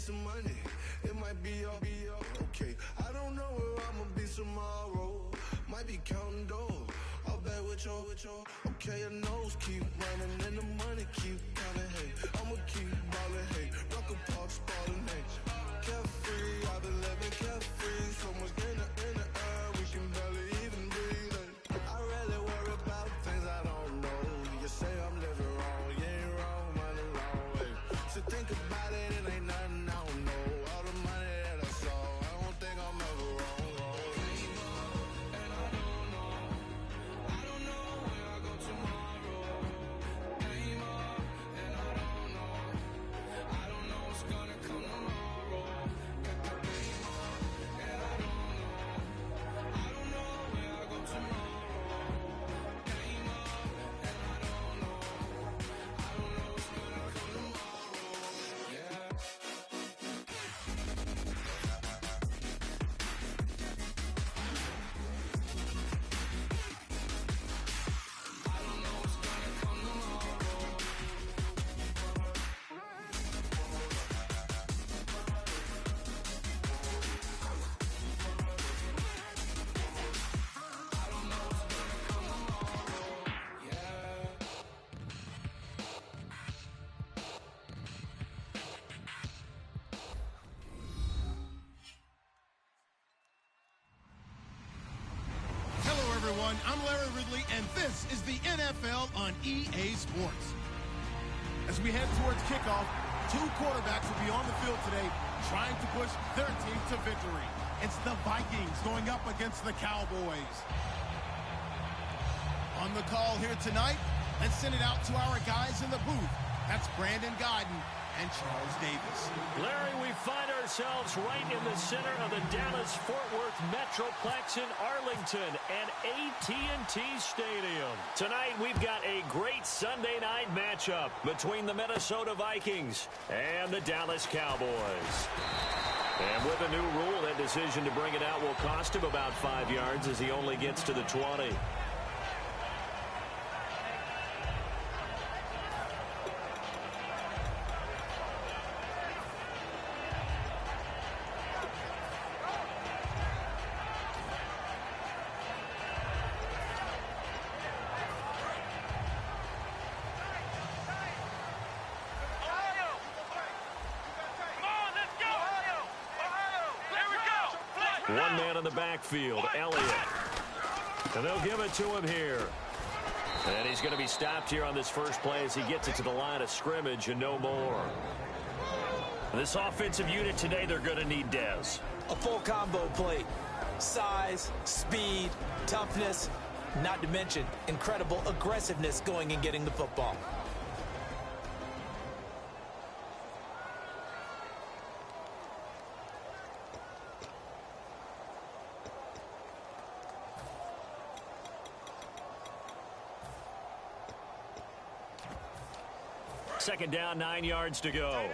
some money. It might be all okay. I don't know where I'ma be tomorrow. Might be counting dough. I'll bet with your. Okay, your nose keep running and the money keep coming. Hey, I'ma keep ballin'. Hey, rock a park, ballin'. Hey, carefree. I've been living carefree. So much in the air, we can barely even breathe. Hey, I really worry about things I don't know. You say I'm living wrong, you ain't wrong, man, alone. Hey, so think about it, it ain't nothing I don't know. All the money that I saw, I don't think I'm ever wrong. Everyone, I'm Larry Ridley, and this is the NFL on EA Sports. As we head towards kickoff, two quarterbacks will be on the field today trying to push their team to victory. It's the Vikings going up against the Cowboys. On the call here tonight, let's send it out to our guys in the booth. That's Brandon Godden and Charles Davis. Larry, we find ourselves right in the center of the Dallas-Fort Worth Metroplex in Arlington and AT&T Stadium. Tonight, we've got a great Sunday night matchup between the Minnesota Vikings and the Dallas Cowboys. And with a new rule, that decision to bring it out will cost him about 5 yards as he only gets to the 20. One man in the backfield, Elliott. And they'll give it to him here. And he's going to be stopped here on this first play as he gets it to the line of scrimmage and no more. This offensive unit today, they're going to need Dez. A full combo plate. Size, speed, toughness, not to mention incredible aggressiveness going and getting the football. Second down, 9 yards to go.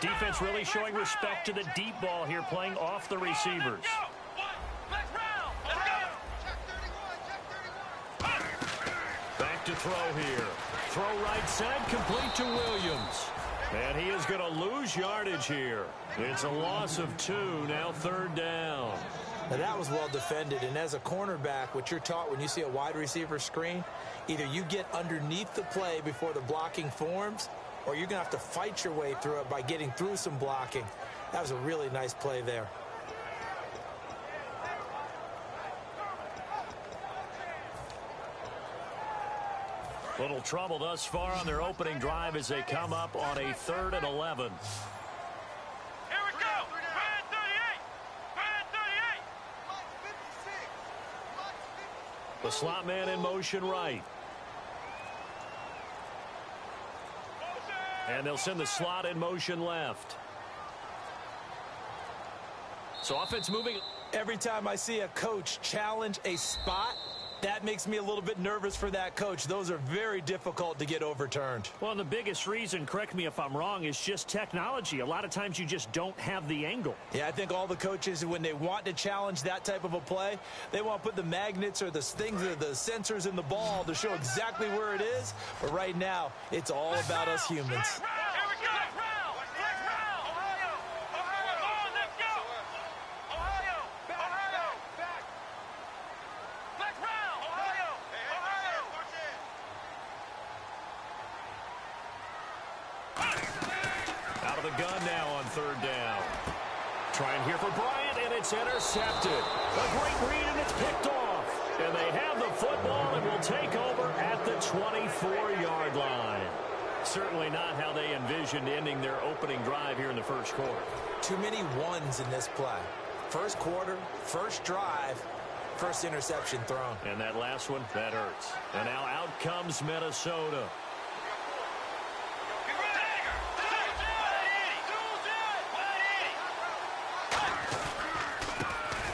Defense really showing respect to the deep ball here, playing off the receivers. Back to throw here. Throw right side, complete to Williams. And he is going to lose yardage here. It's a loss of 2, now third down. Now that was well defended, and as a cornerback, what you're taught when you see a wide receiver screen, either you get underneath the play before the blocking forms, or you're going to have to fight your way through it by getting through some blocking. That was a really nice play there. Little trouble thus far on their opening drive as they come up on a 3rd and 11. The slot man in motion right. And they'll send the slot in motion left. So offense moving. Every time I see a coach challenge a spot, That makes me a little bit nervous for that coach. Those are very difficult to get overturned. Well, the biggest reason, correct me if I'm wrong, is just technology. A lot of times you just don't have the angle. Yeah, I think all the coaches, when they want to challenge that type of a play, they want to put the magnets or the things or the sensors in the ball to show exactly where it is. But right now, it's all about us humans. Gun now on third down. Trying here for Bryant, and it's intercepted. A great read, and it's picked off. And they have the football and will take over at the 24-yard line. Certainly not how they envisioned ending their opening drive here in the first quarter. Too many ones in this play. First quarter, first drive, first interception thrown. And that last one, that hurts. And now out comes Minnesota.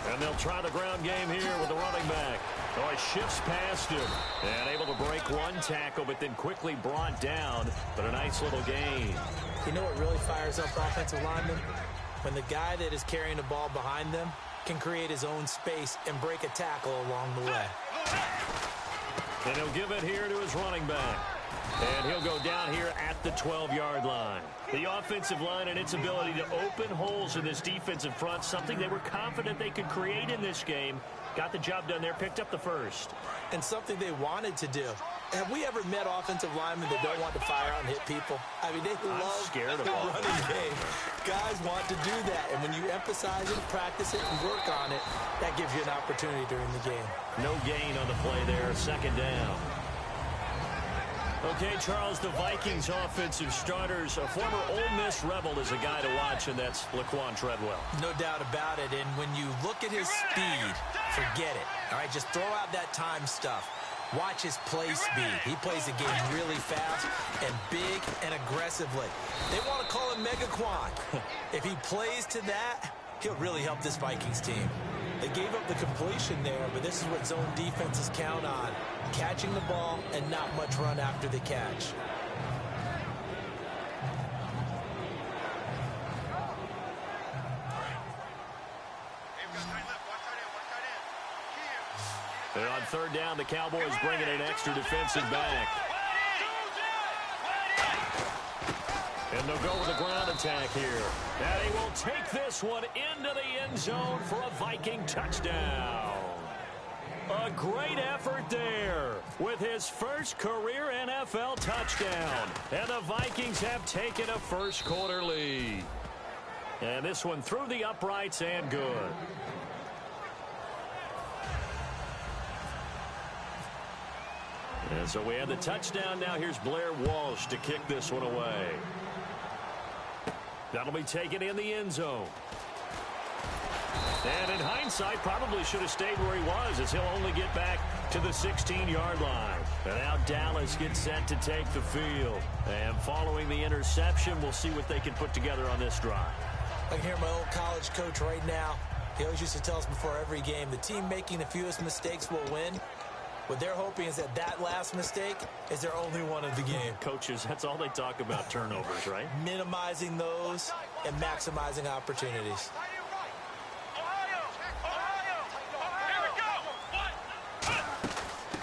And they'll try the ground game here with the running back. Oh, he shifts past him. And able to break one tackle, but then quickly brought down. But a nice little gain. You know what really fires up offensive linemen? When the guy that is carrying the ball behind them can create his own space and break a tackle along the way. And he'll give it here to his running back. And he'll go down here at the 12-yard line. The offensive line and its ability to open holes in this defensive front, something they were confident they could create in this game. Got the job done there, picked up the first. And something they wanted to do. Have we ever met offensive linemen that don't want to fire out and hit people? I mean, they love the running game. Guys want to do that. And when you emphasize it, practice it, and work on it, that gives you an opportunity during the game. No gain on the play there, second down. Okay, Charles, the Vikings offensive starters, a former Ole Miss Rebel is a guy to watch, and that's Laquan Treadwell. No doubt about it, and when you look at his speed, forget it. All right, just throw out that time stuff. Watch his play speed. He plays the game really fast and big and aggressively. They want to call him Megaquan. If he plays to that, he'll really help this Vikings team. They gave up the completion there, but this is what zone defenses count on. Catching the ball and not much run after the catch. And on third down, the Cowboys bringing an extra defensive back. And they'll go with a ground attack here. And he will take this one into the end zone for a Viking touchdown. A great effort there with his first career NFL touchdown. And the Vikings have taken a first quarter lead. And this one through the uprights and good. And so we have the touchdown. Now here's Blair Walsh to kick this one away. That'll be taken in the end zone. And in hindsight, probably should have stayed where he was, as he'll only get back to the 16-yard line. And now Dallas gets set to take the field. And following the interception, we'll see what they can put together on this drive. I can hear my old college coach right now. He always used to tell us before every game, the team making the fewest mistakes will win. What they're hoping is that last mistake is their only one of the game. Coaches, that's all they talk about, turnovers, right? Minimizing those and maximizing opportunities.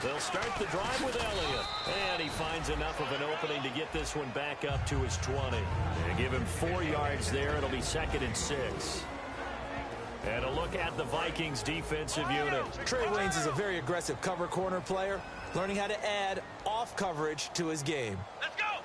They'll start the drive with Elliott. And he finds enough of an opening to get this one back up to his 20. And give him 4 yards there. It'll be 2nd and 6. And a look at the Vikings defensive unit. Trey Waynes is a very aggressive cover corner player, learning how to add off coverage to his game. Let's go!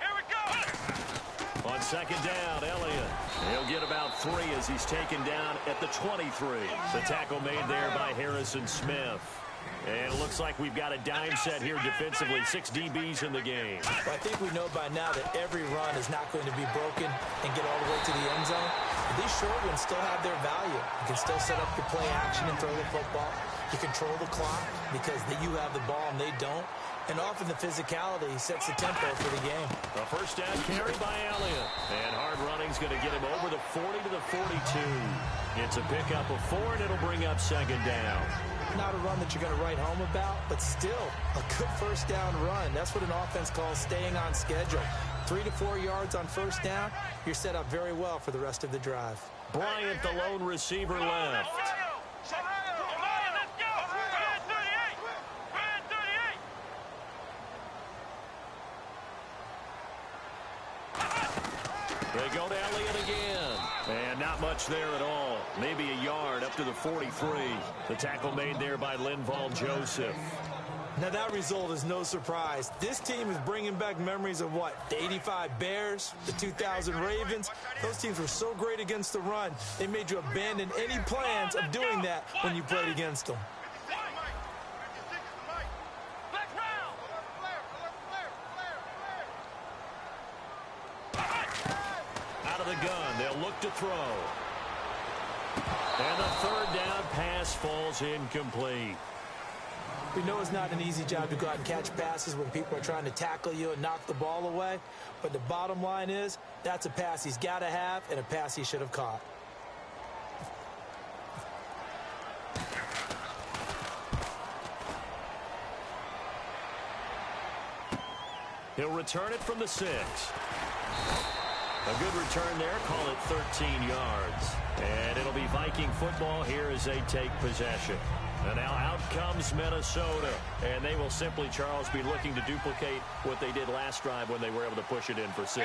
Here we go! On second down, Elliott. He'll get about 3 as he's taken down at the 23. The tackle made there by Harrison Smith. And it looks like we've got a dime set here defensively. 6 DBs in the game. Well, I think we know by now that every run is not going to be broken and get all the way to the end zone. But these short ones still have their value. You can still set up your play action and throw the football. You control the clock because you have the ball and they don't. And often the physicality sets the tempo for the game. A first down carry by Elliott. And hard running's going to get him over the 40 to the 42. It's a pickup of 4, and it'll bring up second down. Not a run that you're going to write home about, but still a good first down run. That's what an offense calls staying on schedule. 3 to 4 yards on first down, you're set up very well for the rest of the drive. Bryant, the lone receiver, left. They go to Elliott again. And not much there at all. Maybe a yard up to the 43. The tackle made there by Linval Joseph. Now that result is no surprise. This team is bringing back memories of what? The 85 Bears, the 2000 Ravens. Those teams were so great against the run, they made you abandon any plans of doing that when you played against them. Out of the gun, they'll look to throw. And the third down pass falls incomplete. We know it's not an easy job to go out and catch passes when people are trying to tackle you and knock the ball away. But the bottom line is, that's a pass he's got to have and a pass he should have caught. He'll return it from the 6. A good return there, call it 13 yards. And it'll be Viking football here as they take possession. And now out comes Minnesota. And they will simply, Charles, be looking to duplicate what they did last drive when they were able to push it in for 6.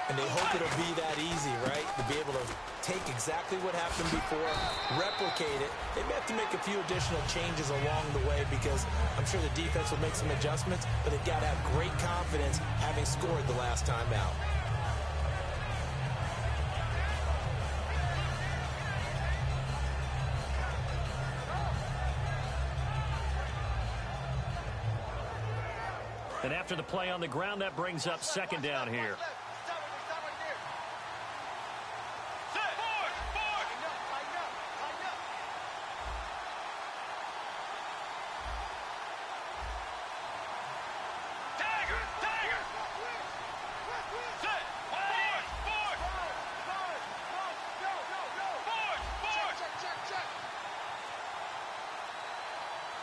And they hope it'll be that easy, right? To be able to take exactly what happened before, replicate it. They may have to make a few additional changes along the way because I'm sure the defense will make some adjustments, but they've got to have great confidence having scored the last time out. And after the play on the ground, that brings up second down here.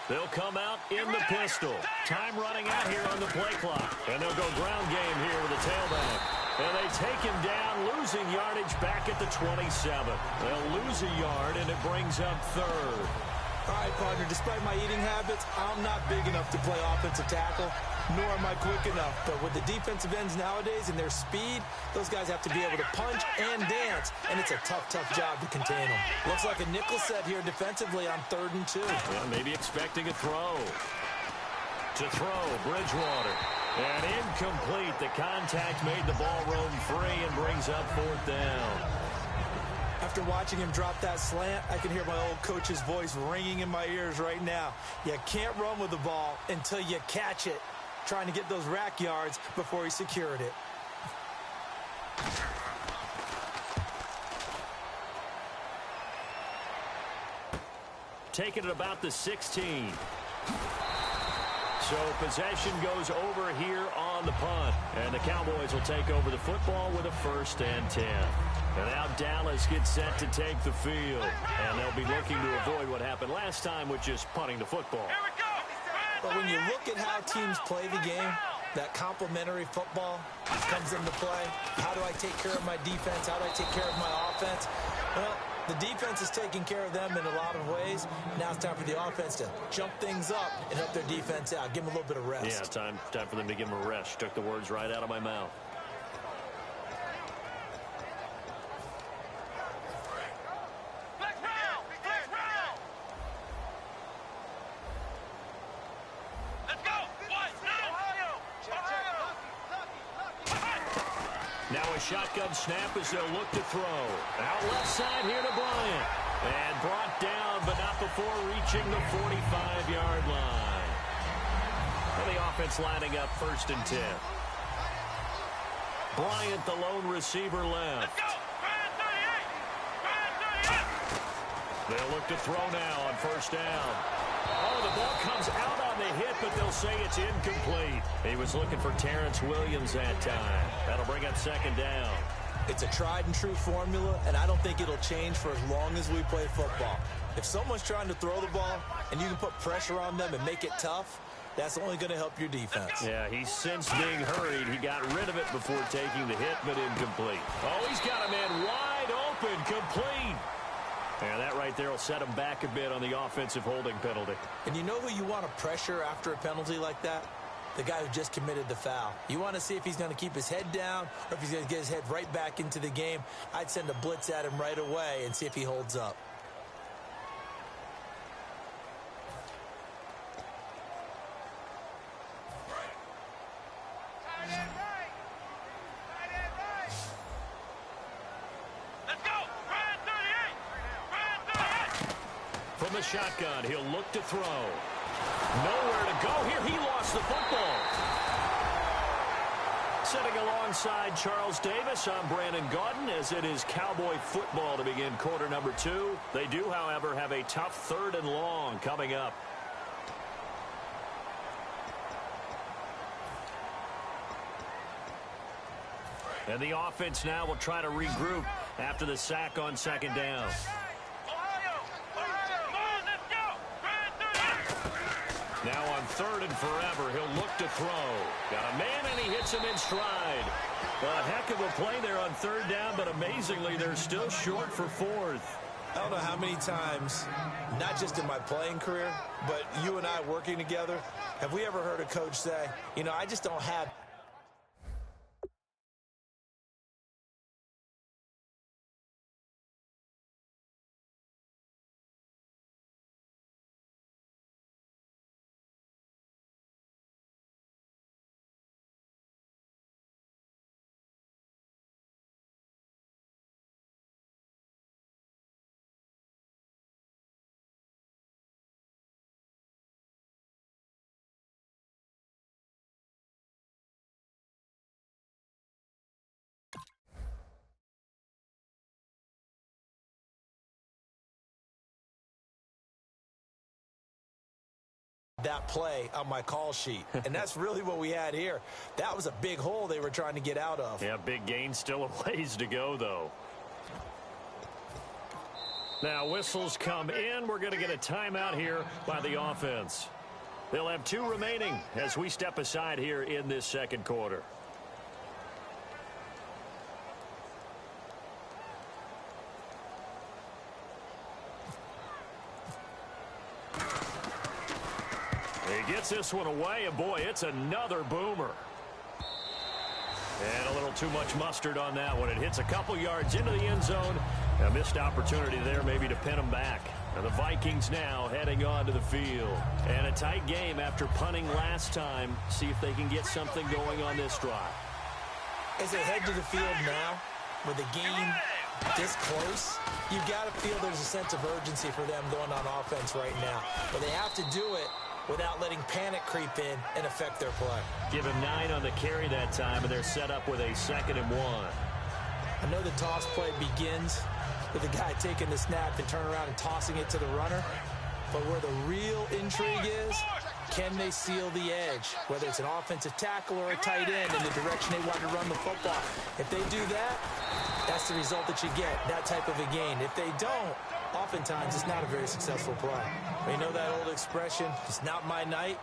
They'll come out in the pistol. Time running out here on the play clock. And they'll go ground game here with a tailback. And they take him down, losing yardage back at the 27. They'll lose a yard, and it brings up third. All right, partner, despite my eating habits, I'm not big enough to play offensive tackle, nor am I quick enough. But with the defensive ends nowadays and their speed, those guys have to be able to punch and dance, and it's a tough, tough job to contain them. Looks like a nickel set here defensively on 3rd and 2. Yeah, maybe expecting a throw. To throw, Bridgewater. And incomplete. The contact made the ball roam free and brings up 4th down. After watching him drop that slant, I can hear my old coach's voice ringing in my ears right now. You can't run with the ball until you catch it. Trying to get those rack yards before he secured it. Taking it about the 16. So possession goes over here on the punt. And the Cowboys will take over the football with a 1st and 10. And now Dallas gets set to take the field. And they'll be looking to avoid what happened last time with just punting the football. But when you look at how teams play the game, that complementary football comes into play. How do I take care of my defense? How do I take care of my offense? Well, the defense is taking care of them in a lot of ways. Now it's time for the offense to jump things up and help their defense out. Give them a little bit of rest. Yeah, time for them to give them a rest. Took the words right out of my mouth. Now a shotgun snap as they'll look to throw. Out left side here to Bryant. And brought down, but not before reaching the 45-yard line. And the offense lining up 1st and 10. Bryant, the lone receiver, left. They'll look to throw now on 1st down. Oh, the ball comes out on the hit, but they'll say it's incomplete. He was looking for Terrence Williams that time. That'll bring up 2nd down. It's a tried and true formula, and I don't think it'll change for as long as we play football. If someone's trying to throw the ball and you can put pressure on them and make it tough, that's only going to help your defense. Yeah, he sensed being hurried. He got rid of it before taking the hit, but incomplete. Oh, he's got a man wide open, complete. And that right there will set him back a bit on the offensive holding penalty. And you know who you want to pressure after a penalty like that? The guy who just committed the foul. You want to see if he's going to keep his head down or if he's going to get his head right back into the game. I'd send a blitz at him right away and see if he holds up. From the shotgun, he'll look to throw. Nowhere to go here. He lost the football. Sitting alongside Charles Davis, I'm Brandon Gaudin, as it is Cowboy football to begin quarter number 2. They do, however, have a tough 3rd and long coming up. And the offense now will try to regroup after the sack on 2nd down. Now on 3rd and forever, he'll look to throw. Got a man, and he hits him in stride. A heck of a play there on 3rd down, but amazingly, they're still short for 4th. I don't know how many times, not just in my playing career, but you and I working together, have we ever heard a coach say, you know, I just don't have... that play on my call sheet. And that's really what we had here. That was a big hole they were trying to get out of. Yeah, big gain, still a ways to go, though. Now, whistles come in. We're going to get a timeout here by the offense. They'll have 2 remaining as we step aside here in this 2nd quarter. He gets this one away, and boy, it's another boomer. And a little too much mustard on that one. It hits a couple yards into the end zone. A missed opportunity there maybe to pin them back. And the Vikings now heading on to the field. And a tight game after punting last time. See if they can get something going on this drive. As they head to the field now, with the game this close, you've got to feel there's a sense of urgency for them going on offense right now. But they have to do it without letting panic creep in and affect their play. Give him 9 on the carry that time, and they're set up with a 2nd and 1. I know the toss play begins with the guy taking the snap and turn around and tossing it to the runner. But where the real intrigue is, can they seal the edge? Whether it's an offensive tackle or a tight end in the direction they want to run the football. If they do that, that's the result that you get, that type of a gain. If they don't, oftentimes it's not a very successful play. You know that old expression, it's not my night?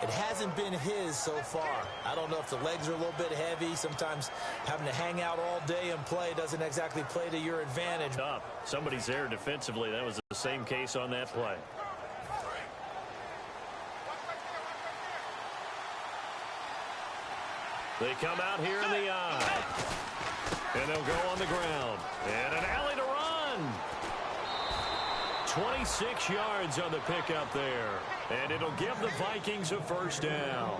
It hasn't been his so far. I don't know if the legs are a little bit heavy. Sometimes having to hang out all day and play doesn't exactly play to your advantage. Up. Somebody's there defensively. That was the same case on that play. They come out here in the eye. And they'll go on the ground. And an alley to run. 26 yards on the pickup there. And it'll give the Vikings a 1st down.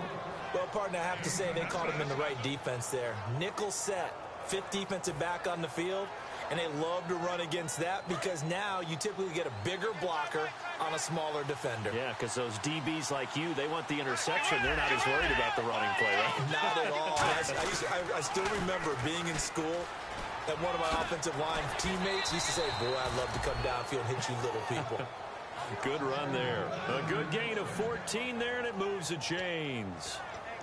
Well, partner, I have to say they caught him in the right defense there. Nickel set, 5th defensive back on the field. And they love to run against that because now you typically get a bigger blocker on a smaller defender. Yeah, because those DBs like you, they want the interception. They're not as worried about the running play, right? Not at all. I still remember being in school, and one of my offensive line teammates used to say, boy, I'd love to come downfield and hit you little people. Good run there. A good gain of 14 there, and it moves the chains.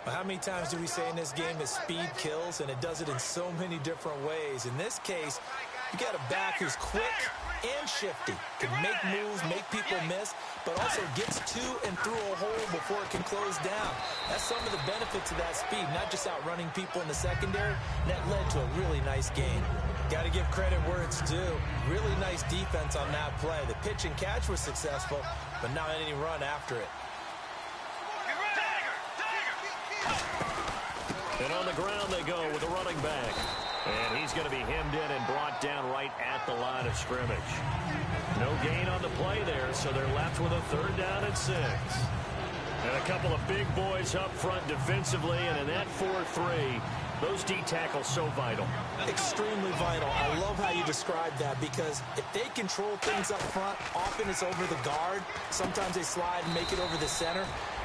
Well, how many times do we say in this game that speed kills, and it does it in so many different ways? In this case, you got a back who's quick and shifty, can make moves, make people miss, but also gets to and through a hole before it can close down. That's some of the benefits of that speed, not just outrunning people in the secondary. That led to a really nice game. Got to give credit where it's due. Really nice defense on that play. The pitch and catch was successful, but not any run after it. And on the ground they go with the running back. And he's going to be hemmed in and brought down right at the line of scrimmage. No gain on the play there, so they're left with a 3rd down and 6. And a couple of big boys up front defensively, and in that 4-3, those D tackles so vital. Extremely vital. I love how you described that, because if they control things up front, often it's over the guard. Sometimes they slide and make it over the center.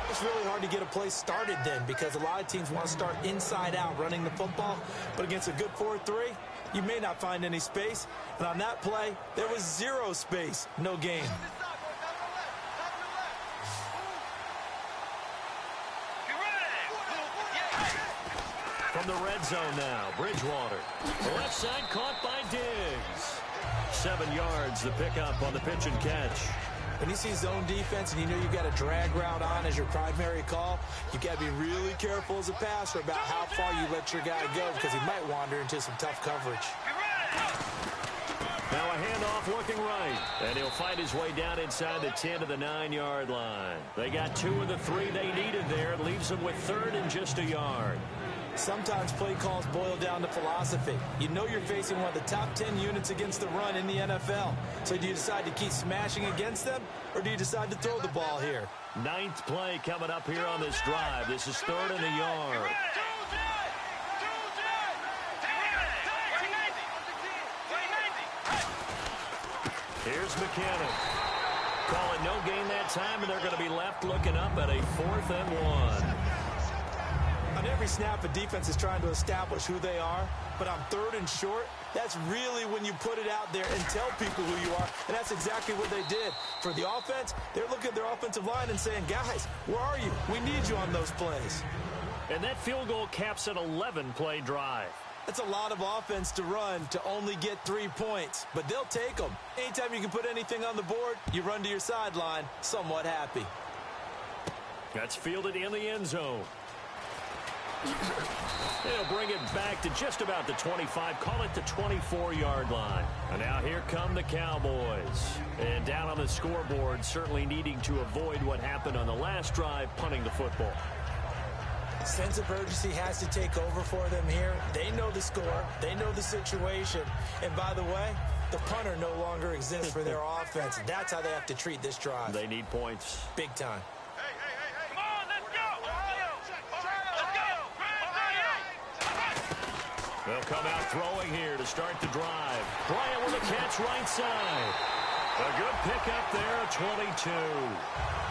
It's really hard to get a play started then, because a lot of teams want to start inside out running the football. But against a good 4-3, you may not find any space. And on that play, there was 0 space. No gain. From the red zone now, Bridgewater. The left side caught by Diggs. 7 yards, the pickup on the pitch and catch. When you see zone defense and you know you've got a drag route on as your primary call, you got to be really careful as a passer about how far you let your guy go, because he might wander into some tough coverage. Now a handoff looking right, and he'll fight his way down inside the 10 to the 9-yard line. They got 2 of the 3 they needed there. It leaves them with 3rd and just a yard. Sometimes play calls boil down to philosophy. You know you're facing one of the top 10 units against the run in the NFL. So do you decide to keep smashing against them, or do you decide to throw the ball here? 9th play coming up here on this drive. This is 3rd and a yard. Here's McKinnon. Calling no gain that time, and they're going to be left looking up at a 4th and 1. On every snap, a defense is trying to establish who they are, but on 3rd and short, that's really when you put it out there and tell people who you are, and that's exactly what they did. For the offense, they're looking at their offensive line and saying, guys, where are you? We need you on those plays. And that field goal caps an 11-play drive. That's a lot of offense to run to only get 3 points, but they'll take them. Anytime you can put anything on the board, you run to your sideline somewhat happy. That's fielded in the end zone. They'll bring it back to just about the 25, call it the 24-yard line. And now here come the Cowboys. And down on the scoreboard, certainly needing to avoid what happened on the last drive, punting the football. Sense of urgency has to take over for them here. They know the score. They know the situation. And by the way, the punter no longer exists for their offense. That's how they have to treat this drive. They need points. Big time. They'll come out throwing here to start the drive. Bryant with a catch right side. A good pickup there at 22.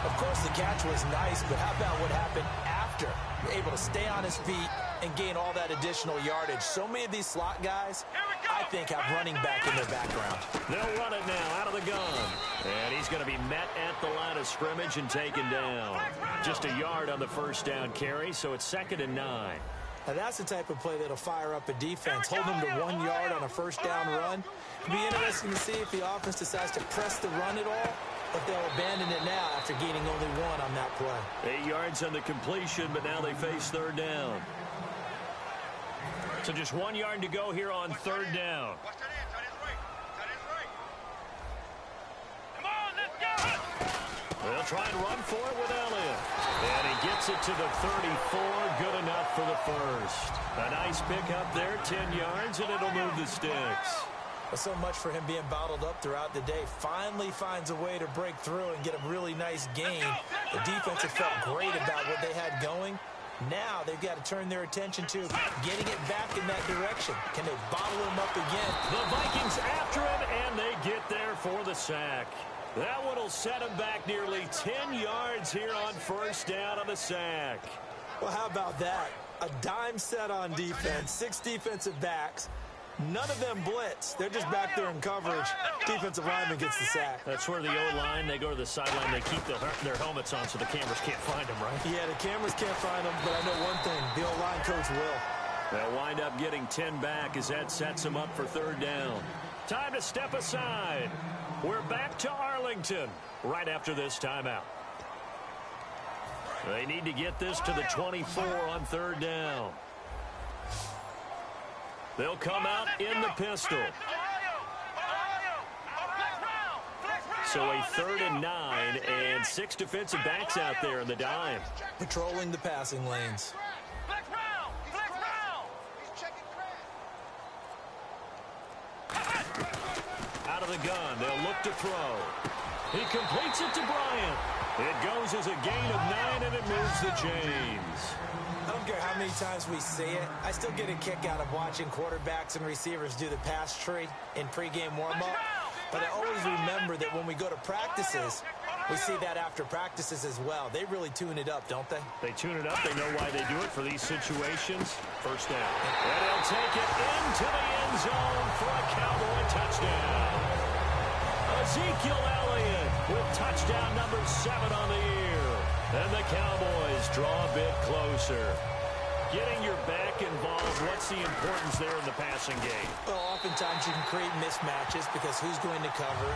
Of course, the catch was nice, but how about what happened after? Able to stay on his feet and gain all that additional yardage. So many of these slot guys, I think, have running back in their background. They'll run it now out of the gun. And he's going to be met at the line of scrimmage and taken down. Just a yard on the 1st down carry, so it's 2nd and 9. Now, that's the type of play that'll fire up a defense. Hold them to 1 yard on a 1st down run. It'll be interesting to see if the offense decides to press the run at all, but they'll abandon it now after gaining only 1 on that play. 8 yards on the completion, but now they face 3rd down. So just 1 yard to go here on 3rd down. They'll try and run for it with Elliott. And he gets it to the 34. Good enough for the 1st. A nice pickup there, 10 yards, and it'll move the sticks. Well, so much for him being bottled up throughout the day. Finally finds a way to break through and get a really nice gain. The defense have felt great about what they had going. Now they've got to turn their attention to getting it back in that direction. Can they bottle him up again? The Vikings after him, and they get there for the sack. That one will set him back nearly 10 yards here on 1st down on the sack. Well, how about that? A dime set on defense, 6 defensive backs. None of them blitz. They're just back there in coverage. Defensive lineman gets the sack. That's where the O-line, they go to the sideline, they keep their helmets on so the cameras can't find them, right? Yeah, the cameras can't find them, but I know one thing. The O-line coach will. They'll wind up getting 10 back as that sets them up for third down. Time to step aside. We're back to Arlington right after this timeout. They need to get this to the 24 on third down. They'll come out in the pistol. So a 3rd and 9 and 6 defensive backs out there in the dime. Patrolling the passing lanes. Out of the gun, they'll look to throw. He completes it to Bryant. It goes as a gain of 9, and it moves the chains. I don't care how many times we see it. I still get a kick out of watching quarterbacks and receivers do the pass tree in pregame warm-up. But I always remember that when we go to practices, we see that after practices as well. They really tune it up, don't they? They tune it up. They know why they do it for these situations. First down. And he'll take it into the end zone for a Cowboy touchdown. Ezekiel Elliott with touchdown number 7 on the year. And the Cowboys draw a bit closer. Getting your back involved, what's the importance there in the passing game? Well, oftentimes you can create mismatches because who's going to cover,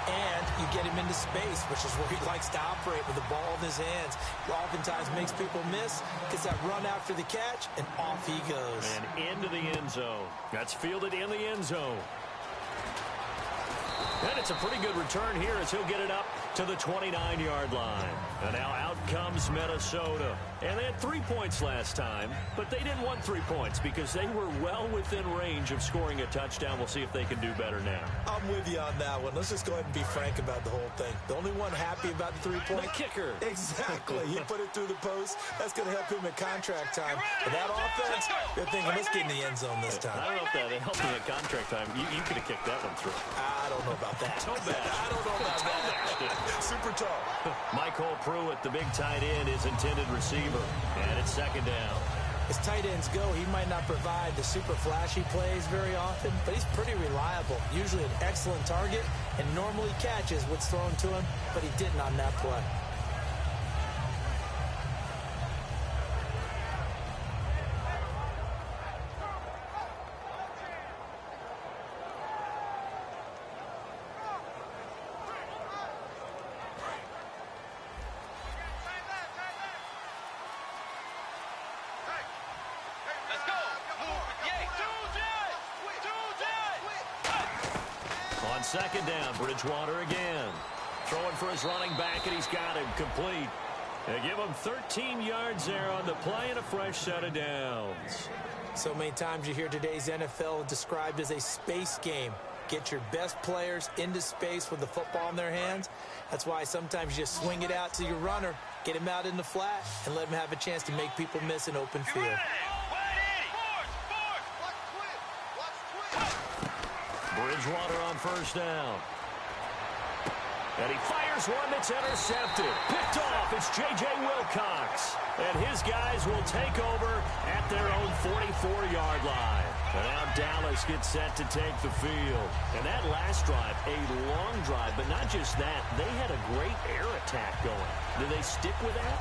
and you get him into space, which is where he likes to operate with the ball in his hands. Oftentimes makes people miss, gets that run after the catch, and off he goes. And into the end zone. That's fielded in the end zone. And it's a pretty good return here as he'll get it up to the 29-yard line. And now out comes Minnesota. And they had 3 points last time, but they didn't want 3 points because they were well within range of scoring a touchdown. We'll see if they can do better now. I'm with you on that one. Let's just go ahead and be frank about the whole thing. The only one happy about the 3-point? The kicker. Exactly. He put it through the post. That's going to help him at contract time. But that offense, they're thinking, let's get in the end zone this time. I don't know if that helped him at contract time. You could have kicked that one through. I don't know about that. I don't know about that. Super tall. Michael Pruitt, the big tight end, is intended receiver. And it's second down. As tight ends go, he might not provide the super flashy plays very often, but he's pretty reliable. Usually an excellent target and normally catches what's thrown to him, but he didn't on that play. On second down, Bridgewater again. Throwing for his running back, and he's got him complete. They give him 13 yards there on the play and a fresh set of downs. So many times you hear today's NFL described as a space game. Get your best players into space with the football in their hands. That's why sometimes you just swing it out to your runner, get him out in the flat, and let him have a chance to make people miss an open field. Bridgewater on first down. And he fires one that's intercepted. Picked off. It's J.J. Wilcox. And his guys will take over at their own 44-yard line. And now Dallas gets set to take the field. And that last drive, a long drive, but not just that. They had a great air attack going. Do they stick with that?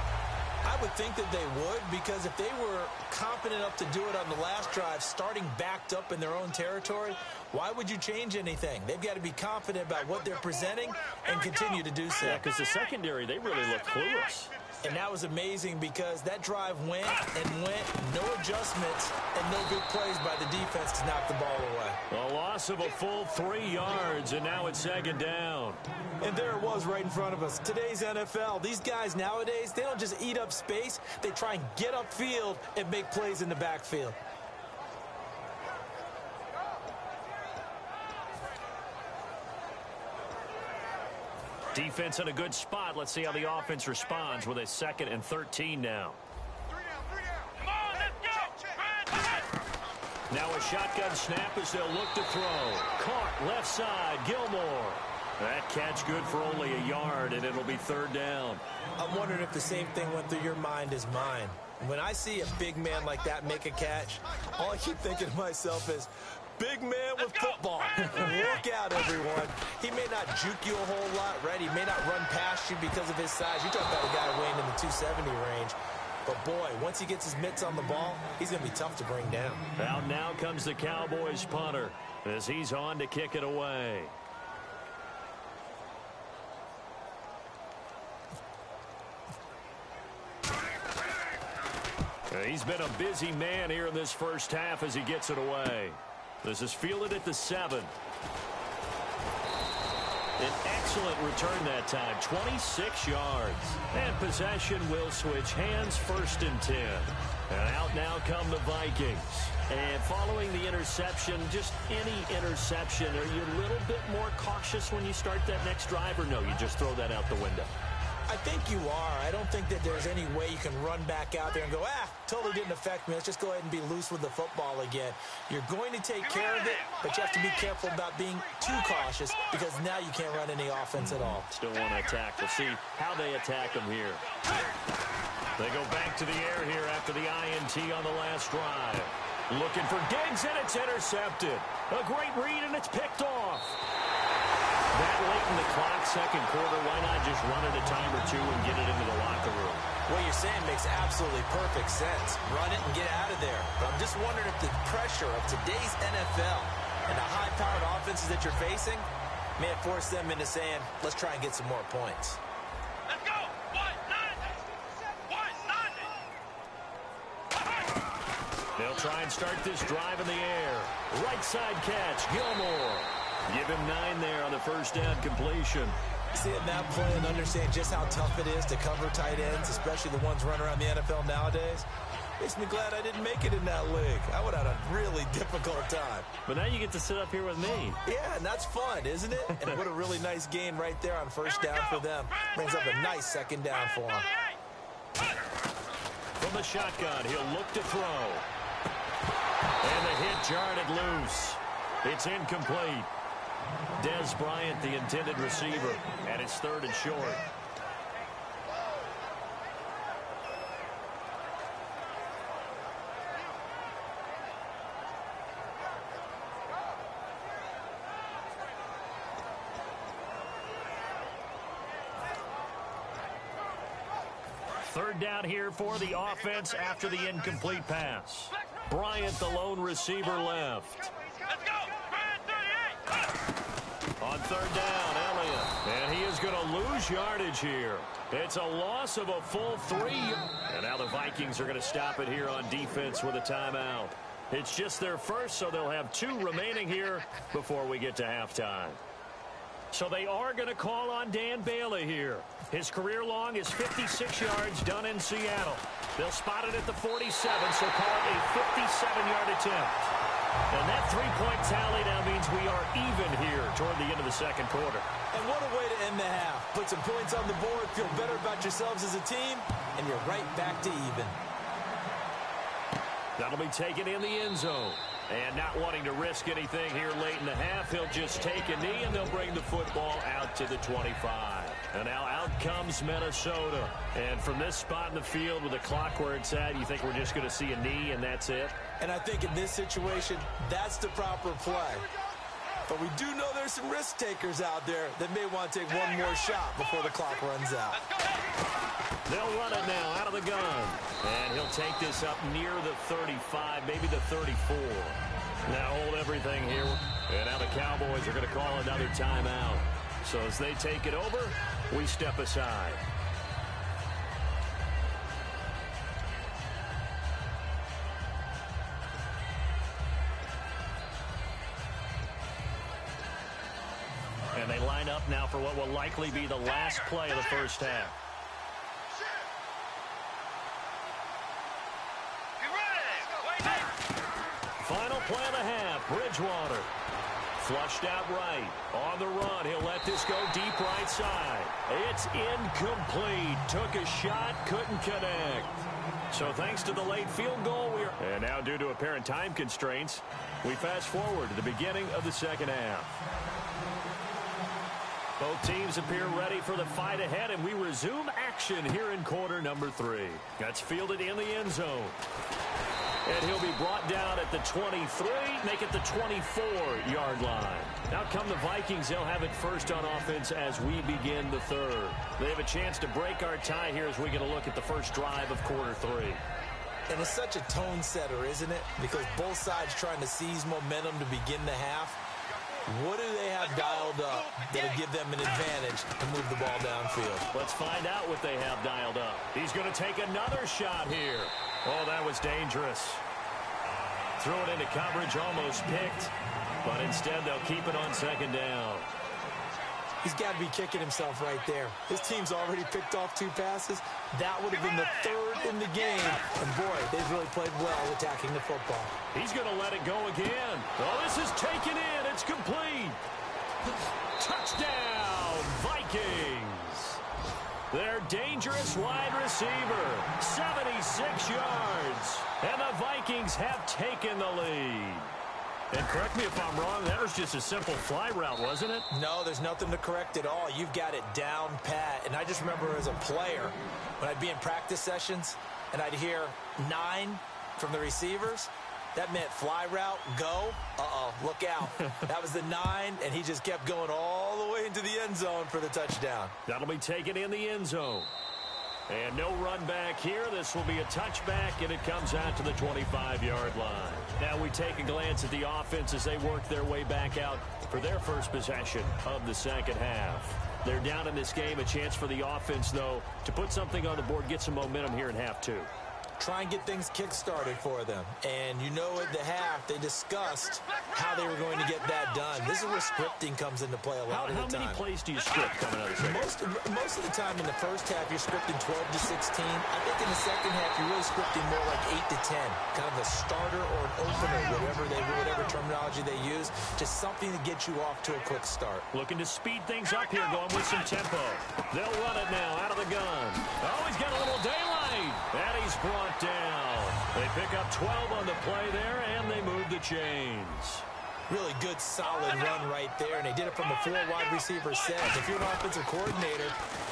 I would think that they would, because if they were confident enough to do it on the last drive, starting backed up in their own territory, why would you change anything? They've got to be confident about what they're presenting and continue to do so. Yeah, because the secondary, they really look clueless. And that was amazing because that drive went and went, no adjustments, and no big plays by the defense to knock the ball away. A loss of a full 3 yards, and now it's second down. And there it was right in front of us. Today's NFL, these guys nowadays, they don't just eat up space. They try and get upfield and make plays in the backfield. Defense in a good spot. Let's see how the offense responds with a 2nd and 13 now. Come on, let's go. Now a shotgun snap as they'll look to throw. Caught left side, Gilmore. That catch good for only a yard, and it'll be third down. I'm wondering if the same thing went through your mind as mine. When I see a big man like that make a catch, all I keep thinking to myself is, Big man with football. Look out, everyone. He may not juke you a whole lot, right? He may not run past you because of his size. You're talking about a guy weighing in the 270 range. But, boy, once he gets his mitts on the ball, he's going to be tough to bring down. Out now comes the Cowboys punter as he's on to kick it away. He's been a busy man here in this first half as he gets it away. This is fielded at the 7. An excellent return that time, 26 yards. And possession will switch hands, 1st and 10. And out now come the Vikings. And following the interception, just any interception, are you a little bit more cautious when you start that next drive, or no, you just throw that out the window? I think you are. I don't think that there's any way you can run back out there and go, totally didn't affect me. Let's just go ahead and be loose with the football again. You're going to take care of it, but you have to be careful about being too cautious because now you can't run any offense at all. Still want to attack. We'll see how they attack them here. They go back to the air here after the INT on the last drive. Looking for Diggs, and it's intercepted. A great read, and it's picked off. That late in the clock, second quarter, why not just run it a time or two and get it into the locker room? What you're saying makes absolutely perfect sense. Run it and get out of there. But I'm just wondering if the pressure of today's NFL and the high-powered offenses that you're facing may have forced them into saying, let's try and get some more points. Let's go! 190! They'll try and start this drive in the air. Right side catch, Gilmore. Give him 9 there on the first down completion. Seeing that play and understand just how tough it is to cover tight ends, especially the ones running around the NFL nowadays, makes me glad I didn't make it in that league. I would have had a really difficult time. But now you get to sit up here with me. Yeah, and that's fun, isn't it? And what a really nice gain right there on first down for them. Brings up a nice second down for them. From the shotgun, he'll look to throw. And the hit jarred it loose. It's incomplete. Dez Bryant, the intended receiver, and it's 3rd and short. Third down here for the offense after the incomplete pass. Bryant, the lone receiver, left. Let's go! On 3rd down, Elliott. And he is going to lose yardage here. It's a loss of a full 3. And now the Vikings are going to stop it here on defense with a timeout. It's just their first, so they'll have 2 remaining here before we get to halftime. So they are going to call on Dan Bailey here. His career long is 56 yards done in Seattle. They'll spot it at the 47, so call it a 57-yard attempt. And that 3-point tally now means we are even here toward the end of the second quarter. And what a way to end the half. Put some points on the board, feel better about yourselves as a team, and you're right back to even. That'll be taken in the end zone. And not wanting to risk anything here late in the half, he'll just take a knee, and they'll bring the football out to the 25. And now out comes Minnesota. And from this spot in the field with the clock where it's at, you think we're just going to see a knee and that's it? And I think in this situation, that's the proper play. But we do know there's some risk takers out there that may want to take one more shot before the clock runs out. They'll run it now out of the gun. And he'll take this up near the 35, maybe the 34. Now hold everything here. And now the Cowboys are going to call another timeout. So as they take it over, we step aside. And they line up now for what will likely be the last play of the first half. Final play of the half, Bridgewater. Flushed out right. On the run, he'll let this go deep right side. It's incomplete. Took a shot, couldn't connect. So thanks to the late field goal, and now due to apparent time constraints, we fast forward to the beginning of the second half. Both teams appear ready for the fight ahead, and we resume action here in quarter number 3. That's fielded in the end zone. And he'll be brought down at the 23, make it the 24-yard line. Out come the Vikings. They'll have it first on offense as we begin the third. They have a chance to break our tie here as we get a look at the first drive of quarter three. And it's such a tone setter, isn't it? Because both sides trying to seize momentum to begin the half. What do they have dialed up that'll give them an advantage to move the ball downfield? Let's find out what they have dialed up. He's going to take another shot here. Oh, that was dangerous. Threw it into coverage, almost picked. But instead, they'll keep it on second down. He's got to be kicking himself right there. His team's already picked off 2 passes. That would have been the 3rd in the game. And, boy, they've really played well attacking the football. He's going to let it go again. Oh, this is taken in. It's complete. Touchdown, Vikings. Their dangerous wide receiver, 76 yards. And the Vikings have taken the lead. And correct me if I'm wrong, that was just a simple fly route, wasn't it? No, there's nothing to correct at all. You've got it down pat. And I just remember as a player, when I'd be in practice sessions and I'd hear 9 from the receivers, that meant fly route, go. Uh-oh, look out. That was the 9, and he just kept going all the way into the end zone for the touchdown. That'll be taken in the end zone. And no run back here. This will be a touchback, and it comes out to the 25-yard line. Now we take a glance at the offense as they work their way back out for their first possession of the second half. They're down in this game. A chance for the offense, though, to put something on the board, get some momentum here in half 2. Try and get things kick-started for them. And you know at the half, they discussed how they were going to get that done. This is where scripting comes into play a lot of the time. How many plays do you script coming out of the second? Most of the time in the first half, you're scripting 12 to 16. I think in the second half, you're really scripting more like 8 to 10. Kind of a starter or an opener, whatever terminology they use. Just something to get you off to a quick start. Looking to speed things up here, going with some tempo. They'll run it now out of the gun. Oh, he's got a little daylight. And he's brought down. They pick up 12 on the play there, and they move the chains. Really good, solid run right there, and they did it from a 4 wide receiver set. If you're an offensive coordinator,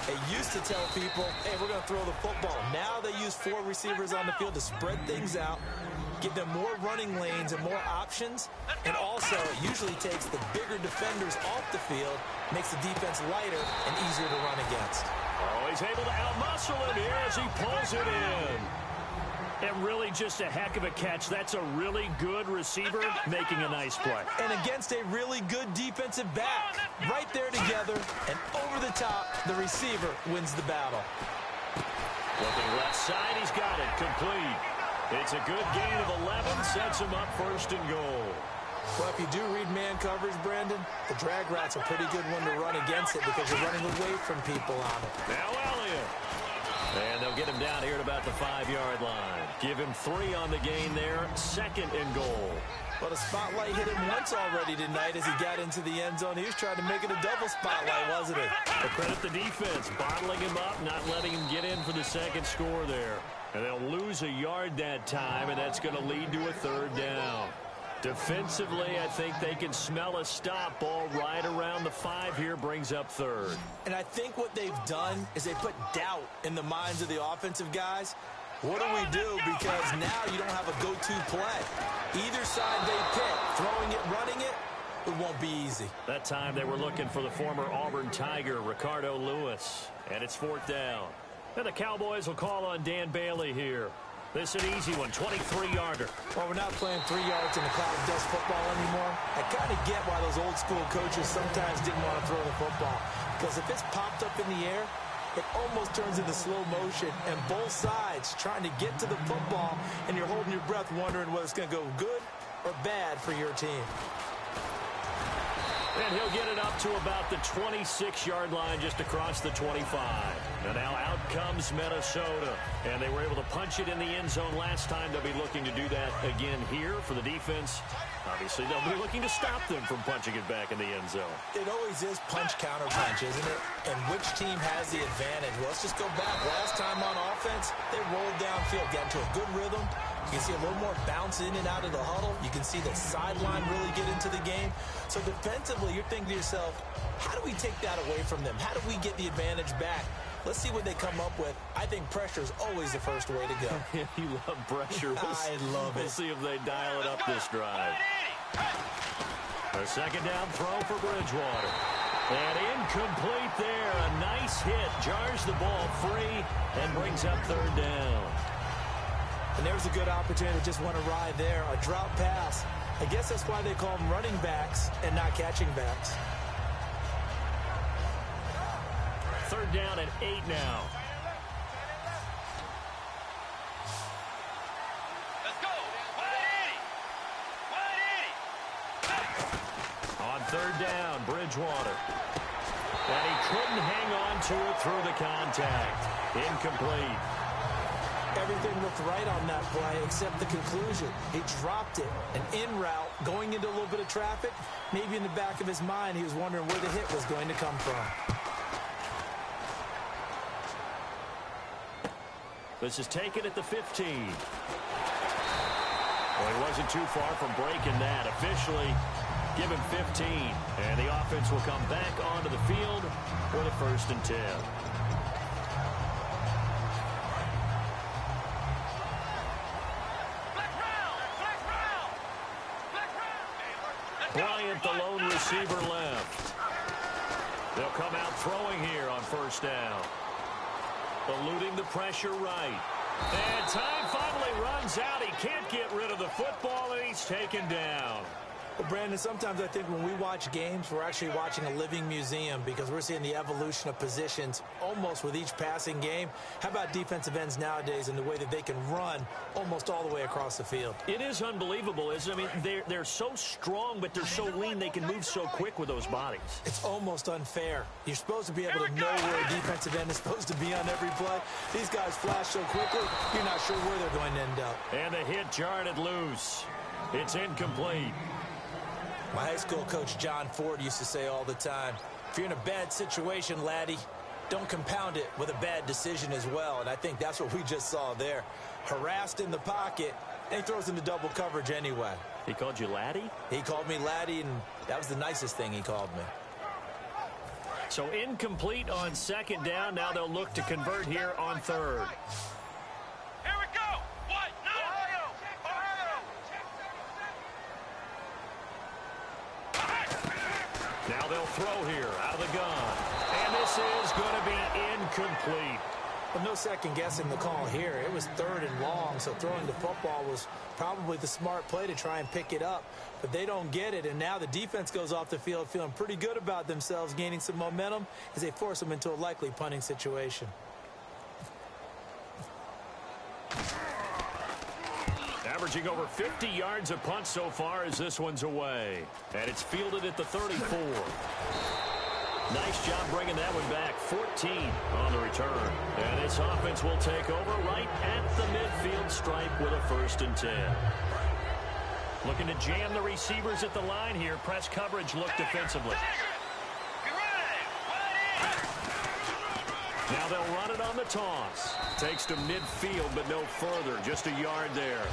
they used to tell people, hey, we're going to throw the football. Now they use 4 receivers on the field to spread things out, give them more running lanes and more options, and also it usually takes the bigger defenders off the field, makes the defense lighter and easier to run against. Oh, he's able to outmuscle him here as he pulls it in. And really just a heck of a catch. That's a really good receiver making a nice play. And against a really good defensive back. Right there together and over the top, the receiver wins the battle. Looking left side, he's got it. Complete. It's a good gain of 11, sets him up first and goal. Well, if you do read man coverage, Brandon, the drag route's a pretty good one to run against it because you're running away from people on it. Now Elliott. And they'll get him down here at about the 5-yard line. Give him 3 on the gain there, second and goal. Well, the spotlight hit him once already tonight as he got into the end zone. He was trying to make it a double spotlight, wasn't he? But credit the defense, bottling him up, not letting him get in for the second score there. And they'll lose a yard that time, and that's going to lead to a 3rd down. Defensively, I think they can smell a stop. Ball right around the 5 here, brings up 3rd. And I think what they've done is they put doubt in the minds of the offensive guys. What do we do? Because now you don't have a go-to play. Either side they pick, throwing it, running it, it won't be easy. That time they were looking for the former Auburn Tiger, Ricardo Lewis. And it's 4th down. And the Cowboys will call on Dan Bailey here. This is an easy one, 23-yarder. Well, we're not playing 3 yards in the cloud of dust football anymore. I kind of get why those old school coaches sometimes didn't want to throw the football. Because if it's popped up in the air, it almost turns into slow motion. And both sides trying to get to the football, and you're holding your breath wondering whether it's going to go good or bad for your team. And he'll get it up to about the 26-yard line just across the 25. And now out comes Minnesota. And they were able to punch it in the end zone last time. They'll be looking to do that again here for the defense. Obviously, they'll be looking to stop them from punching it back in the end zone. It always is punch-counter-punch, isn't it? And which team has the advantage? Well, let's just go back. Last time on offense, they rolled downfield, got into a good rhythm. You can see a little more bounce in and out of the huddle. You can see the sideline really get into the game. So defensively, you're thinking to yourself, how do we take that away from them? How do we get the advantage back? Let's see what they come up with. I think pressure is always the first way to go. You love pressure. I love it. We'll see if they dial it up this drive. A second down throw for Bridgewater. And incomplete there. A nice hit. Jars the ball free and brings up third down. And there's a good opportunity to just want to ride there. A drop pass. I guess that's why they call them running backs and not catching backs. Third down and 8 now. Let's go. 180. 180. On third down, Bridgewater. And he couldn't hang on to it through the contact. Incomplete. Everything looked right on that play except the conclusion. He dropped it. An in route going into a little bit of traffic. Maybe in the back of his mind he was wondering where the hit was going to come from. This is taken at the 15. Well, he wasn't too far from breaking that. Officially, give him 15. And the offense will come back onto the field for the 1st and 10. Bryant, the lone receiver, left. They'll come out throwing here on 1st down. Eluding the pressure right. And time finally runs out. He can't get rid of the football, and he's taken down. Well, Brandon, sometimes I think when we watch games, we're actually watching a living museum because we're seeing the evolution of positions almost with each passing game. How about defensive ends nowadays and the way that they can run almost all the way across the field? It is unbelievable, isn't it? I mean, they're so strong, but they're so lean. They can move so quick with those bodies. It's almost unfair. You're supposed to be able to know where a defensive end is supposed to be on every play. These guys flash so quickly, you're not sure where they're going to end up. And the hit jarred it loose. It's incomplete. My high school coach, John Ford, used to say all the time, if you're in a bad situation, laddie, don't compound it with a bad decision as well. And I think that's what we just saw there. Harassed in the pocket, and he throws into double coverage anyway. He called you laddie? He called me laddie, and that was the nicest thing he called me. So incomplete on 2nd down. Now they'll look to convert here on 3rd. Here we go. What? No. Now they'll throw here out of the gun. And this is going to be incomplete. Well, no second guessing the call here. It was 3rd and long, so throwing the football was probably the smart play to try and pick it up. But they don't get it, and now the defense goes off the field feeling pretty good about themselves, gaining some momentum as they force them into a likely punting situation. Averaging over 50 yards a punt so far as this one's away. And it's fielded at the 34. Nice job bringing that one back. 14 on the return. And this offense will take over right at the midfield stripe with a 1st and 10. Looking to jam the receivers at the line here. Press coverage look defensively. Now they'll run it on the toss. Takes to midfield, but no further. Just a yard there.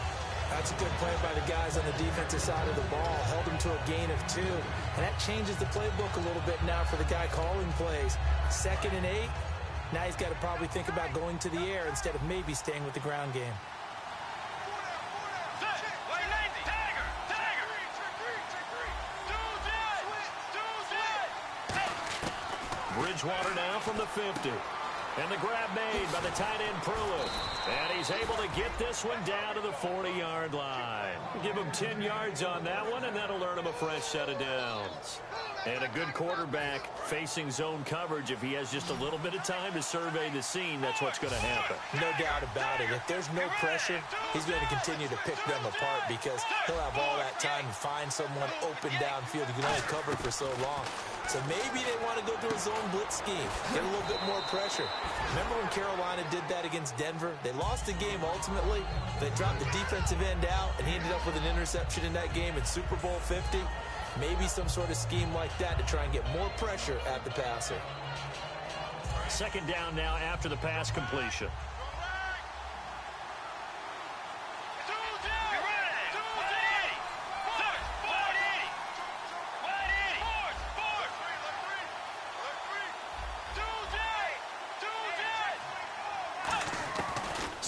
That's a good play by the guys on the defensive side of the ball. Held him to a gain of 2. And that changes the playbook a little bit now for the guy calling plays. 2nd and 8. Now he's got to probably think about going to the air instead of maybe staying with the ground game. Bridgewater now from the 50. And the grab made by the tight end Pruitt. And he's able to get this one down to the 40-yard line. Give him 10 yards on that one, and that'll earn him a fresh set of downs. And a good quarterback facing zone coverage. If he has just a little bit of time to survey the scene, that's what's going to happen. No doubt about it. If there's no pressure, he's going to continue to pick them apart because he'll have all that time to find someone open downfield. You can only cover for so long. So maybe they want to go through a zone blitz scheme, get a little bit more pressure. Remember when Carolina did that against Denver? They lost the game ultimately. They dropped the defensive end out, and he ended up with an interception in that game in Super Bowl 50. Maybe some sort of scheme like that to try and get more pressure at the passer. 2nd down now after the pass completion.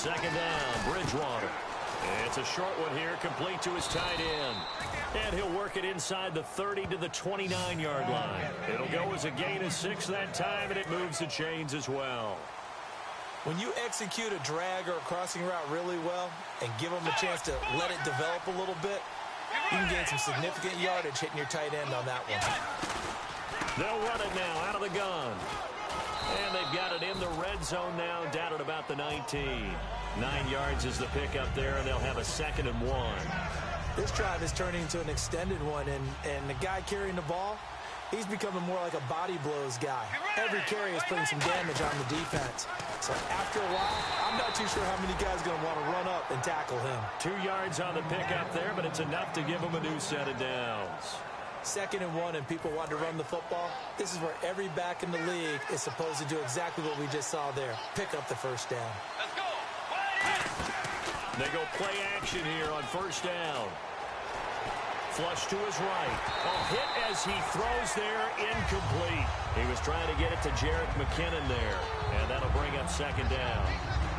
second down, Bridgewater. It's a short one here, complete to his tight end. And he'll work it inside the 30 to the 29-yard line. It'll go as a gain of 6 that time, and it moves the chains as well. When you execute a drag or a crossing route really well and give them a chance to let it develop a little bit, you can gain some significant yardage hitting your tight end on that one. They'll run it now out of the gun. And they've got it in the red zone now, down at about the 19. 9 yards is the pickup there, and they'll have a 2nd and 1. This drive is turning into an extended one, and the guy carrying the ball, he's becoming more like a body blows guy. Every carry is putting some damage on the defense. So after a while, I'm not too sure how many guys are going to want to run up and tackle him. 2 yards on the pickup there, but it's enough to give him a new set of downs. 2nd and 1, and people want to run the football. This is where every back in the league is supposed to do exactly what we just saw there. Pick up the first down. Let's go. They go play action here on first down. Flush to his right. A hit as he throws there, incomplete. He was trying to get it to Jerick McKinnon there, and that'll bring up 2nd down.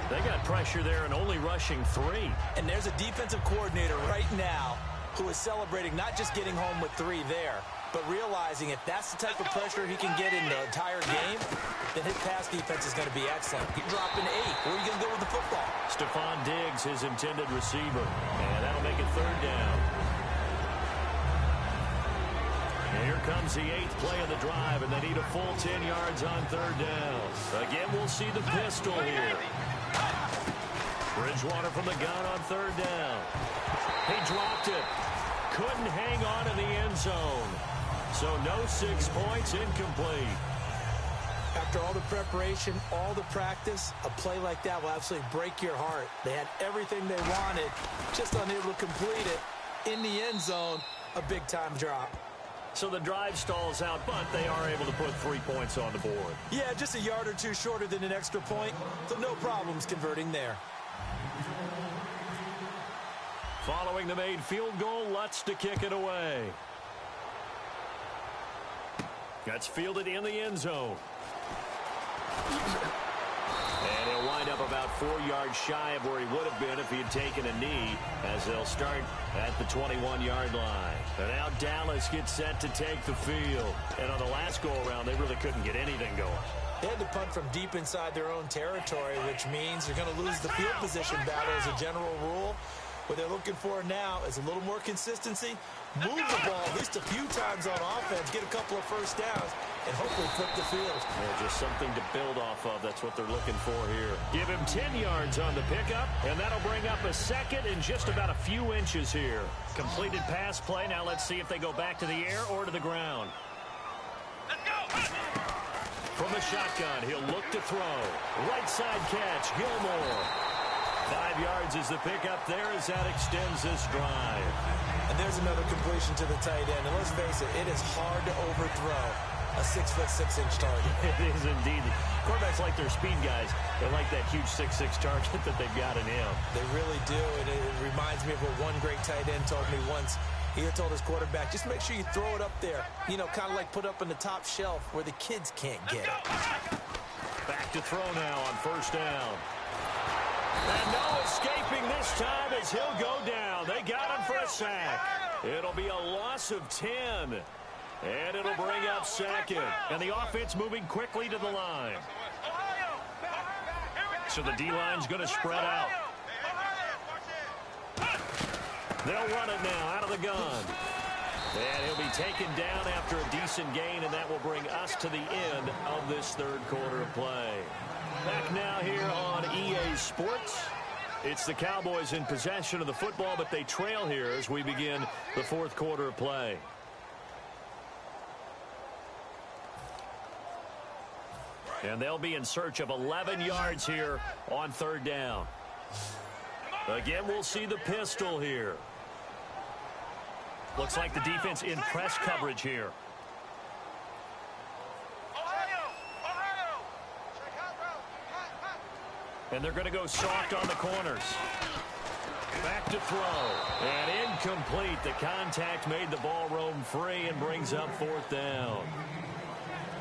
They got pressure there and only rushing 3. And there's a defensive coordinator right now who is celebrating not just getting home with 3 there, but realizing if that's the type of pressure he can get in the entire game, then his pass defense is going to be excellent. You're dropping 8. Where are you going to go with the football? Stephon Diggs, his intended receiver, and that'll make it 3rd down. And here comes the 8th play of the drive, and they need a full 10 yards on 3rd down. Again, we'll see the pistol here. Bridgewater from the gun on 3rd down. He dropped it. Couldn't hang on in the end zone. So no 6 points, incomplete. After all the preparation, all the practice, a play like that will absolutely break your heart. They had everything they wanted, just unable to complete it. In the end zone, a big-time drop. So the drive stalls out, but they are able to put 3 points on the board. Yeah, just a yard or 2 shorter than an extra point, so no problems converting there. Following the made field goal, Lutz to kick it away. That's fielded in the end zone. And he'll wind up about 4 yards shy of where he would have been if he had taken a knee, as they'll start at the 21-yard line. And now Dallas gets set to take the field. And on the last go-around, they really couldn't get anything going. They had to punt from deep inside their own territory, which means you're going to lose the field position battle as a general rule. What they're looking for now is a little more consistency, move the ball at least a few times on offense, get a couple of first downs, and hopefully flip the field. Yeah, just something to build off of. That's what they're looking for here. Give him 10 yards on the pickup, and that'll bring up a 2nd and just about a few inches here. Completed pass play. Now let's see if they go back to the air or to the ground. Let's go. From the shotgun, he'll look to throw. Right side catch, Gilmore. 5 yards is the pickup there as that extends this drive. And there's another completion to the tight end. And let's face it, it is hard to overthrow a 6'6" target. It is indeed. Quarterbacks like their speed guys. They like that huge 6'6" target that they've got in him. They really do. And it reminds me of what one great tight end told me once. He had told his quarterback, just make sure you throw it up there. You know, kind of like put up in the top shelf where the kids can't get it. Back to throw now on first down. And no escaping this time as he'll go down. They got him for a sack. It'll be a loss of 10. And it'll bring up 2nd. And the offense moving quickly to the line. So the D-line's going to spread out. They'll run it now out of the gun. And he'll be taken down after a decent gain, and that will bring us to the end of this 3rd quarter of play. Back now here on EA Sports. It's the Cowboys in possession of the football, but they trail here as we begin the 4th quarter of play. And they'll be in search of 11 yards here on 3rd down. Again, we'll see the pistol here. Looks like the defense in press coverage here. And they're going to go soft on the corners. Back to throw. And incomplete. The contact made the ball roam free and brings up 4th down.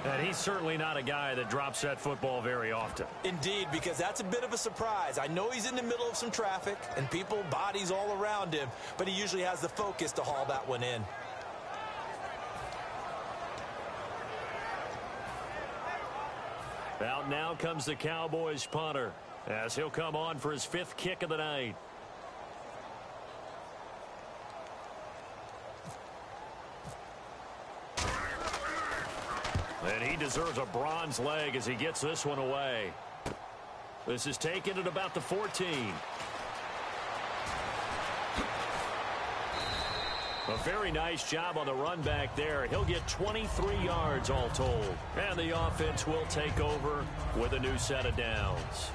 And he's certainly not a guy that drops that football very often. Indeed, because that's a bit of a surprise. I know he's in the middle of some traffic and people, bodies all around him, but he usually has the focus to haul that one in. Out now comes the Cowboys punter as he'll come on for his 5th kick of the night. And he deserves a bronze leg as he gets this one away. This is taken at about the 14. A very nice job on the run back there. He'll get 23 yards all told. And the offense will take over with a new set of downs.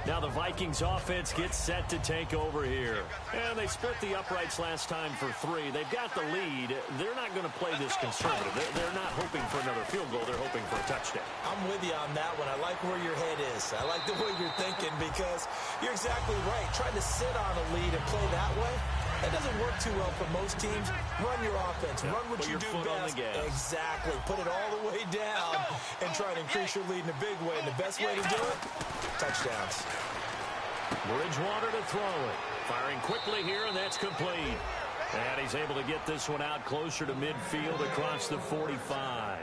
Now the Vikings offense gets set to take over here. And they split the uprights last time for 3. They've got the lead. They're not going to play this conservative. They're not hoping for another field goal. They're hoping for a touchdown. I'm with you on that one. I like where your head is. I like the way you're thinking because you're exactly right. Trying to sit on a lead and play that way, that doesn't work too well for most teams. Run your offense. Run what you do best. Exactly. Put it all the way down and try to increase your lead in a big way. And the best way to do it, touchdowns. Bridgewater to throw it. Firing quickly here, and that's complete. And he's able to get this one out closer to midfield across the 45.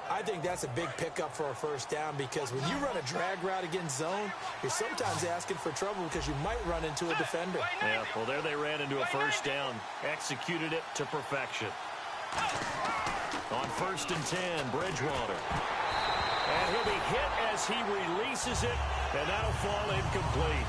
I think that's a big pickup for a first down because when you run a drag route against zone, you're sometimes asking for trouble because you might run into a defender. Yeah, well, there they ran into a first down. Executed it to perfection. On 1st and 10, Bridgewater. And he'll be hit as he releases it, and that'll fall incomplete.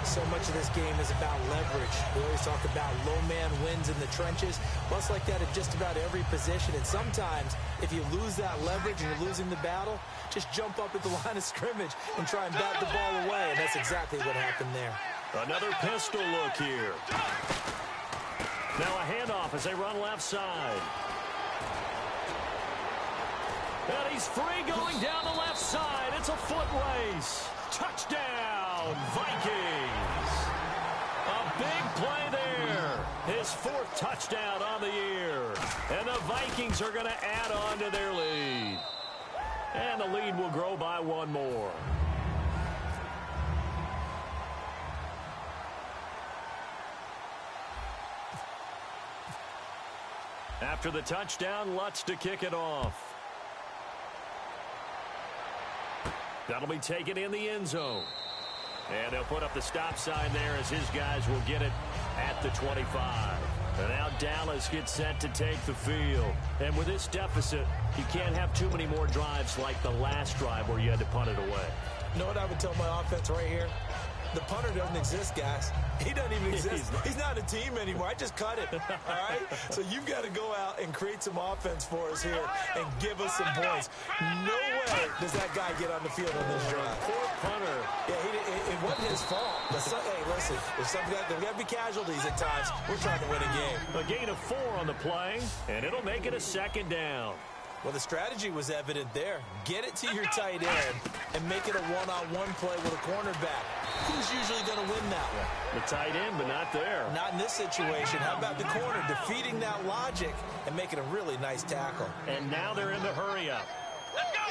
So much of this game is about leverage. We always talk about low man wins in the trenches. Well, it's like that at just about every position. And sometimes, if you lose that leverage and you're losing the battle, just jump up at the line of scrimmage and try and bat the ball away. And that's exactly what happened there. Another pistol look here. Now a handoff as they run left side. And he's free going down the left side. It's a foot race. Touchdown, Vikings. A big play there. His 4th touchdown on the year. And the Vikings are going to add on to their lead. And the lead will grow by 1 more. After the touchdown, Lutz to kick it off. That'll be taken in the end zone. And they'll put up the stop sign there as his guys will get it at the 25. And now Dallas gets set to take the field. And with this deficit, you can't have too many more drives like the last drive where you had to punt it away. You know what I would tell my offense right here? The punter doesn't exist, guys. He doesn't even exist. He's not a team anymore. I just cut it, all right? So you've got to go out and create some offense for us here and give us some points. No way does that guy get on the field on this drive. Poor punter. Yeah, it wasn't his fault. But hey, listen, there's got to be casualties at times. We're trying to win a game. A gain of 4 on the play, and it'll make it a 2nd down. Well, the strategy was evident there. Get it to your tight end and make it a one-on-one play with a cornerback. Who's usually going to win that one? The tight end, but not there. Not in this situation. How about the corner defeating that logic and making a really nice tackle? And now they're in the hurry-up. Let's go.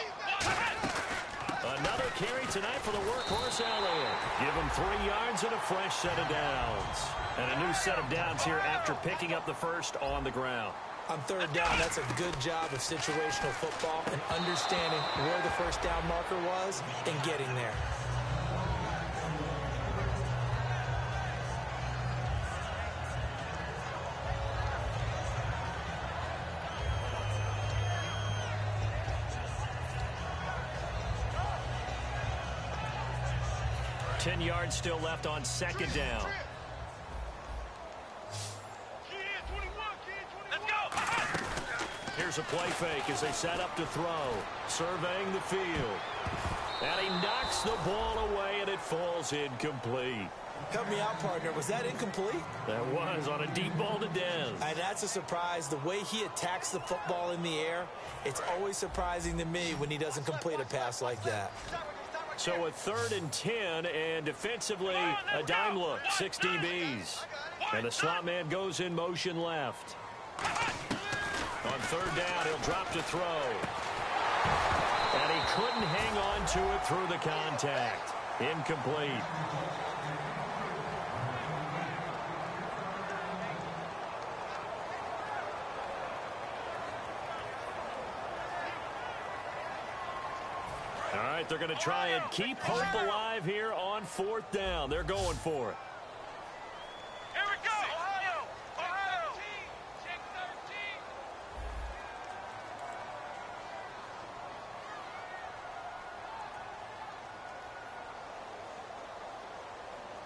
Another carry tonight for the workhorse Elliott. Give him 3 yards and a fresh set of downs. And a new set of downs here after picking up the first on the ground. On 3rd down, that's a good job of situational football and understanding where the first down marker was and getting there. Ten yards still left on 2nd down. Here's a play fake as they set up to throw. Surveying the field. And he knocks the ball away, and it falls incomplete. Help me out, partner. Was that incomplete? That was on a deep ball to Dez. And that's a surprise. The way he attacks the football in the air, it's always surprising to me when he doesn't complete a pass like that. So a 3rd and 10, and defensively, a dime look, 6 DBs. And the slot man goes in motion left. On 3rd down, he'll drop to throw. And he couldn't hang on to it through the contact. Incomplete. All right, they're going to try and keep hope alive here on 4th down. They're going for it. Here we go. Ohio. Ohio. Check 13.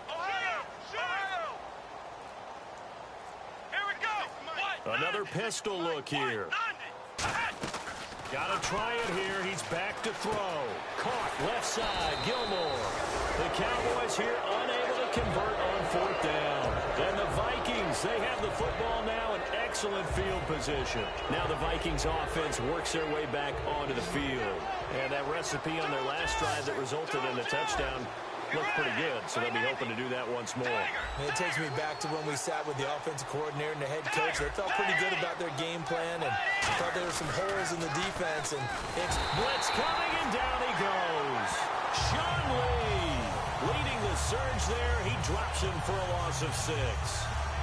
Ohio. Ohio. Here we go. Another pistol look here. Got to try it here. He's back to throw. Caught left side. Gilmore. The Cowboys here unable to convert on 4th down. And the Vikings, they have the football now in excellent field position. Now the Vikings offense works their way back onto the field. And that recipe on their last drive that resulted in a touchdown looked pretty good, so they'll be hoping to do that once more. And it takes me back to when we sat with the offensive coordinator and the head coach. They felt pretty good about their game plan and thought there were some holes in the defense. And it's blitz coming, and down he goes. Sean Lee leading the surge there. He drops him for a loss of 6.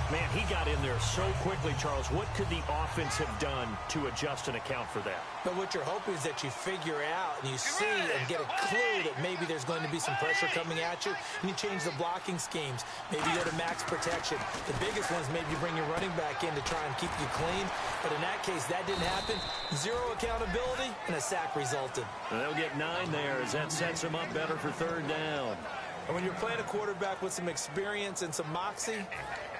Man, he got in there so quickly, Charles. What could the offense have done to adjust and account for that? But what you're hoping is that you figure out and you see and get a clue that maybe there's going to be some pressure coming at you, and you change the blocking schemes. Maybe go to max protection. The biggest one is maybe bring your running back in to try and keep you clean. But in that case, that didn't happen. 0 accountability, and a sack resulted. And they'll get 9 there as that sets them up better for 3rd down. And when you're playing a quarterback with some experience and some moxie,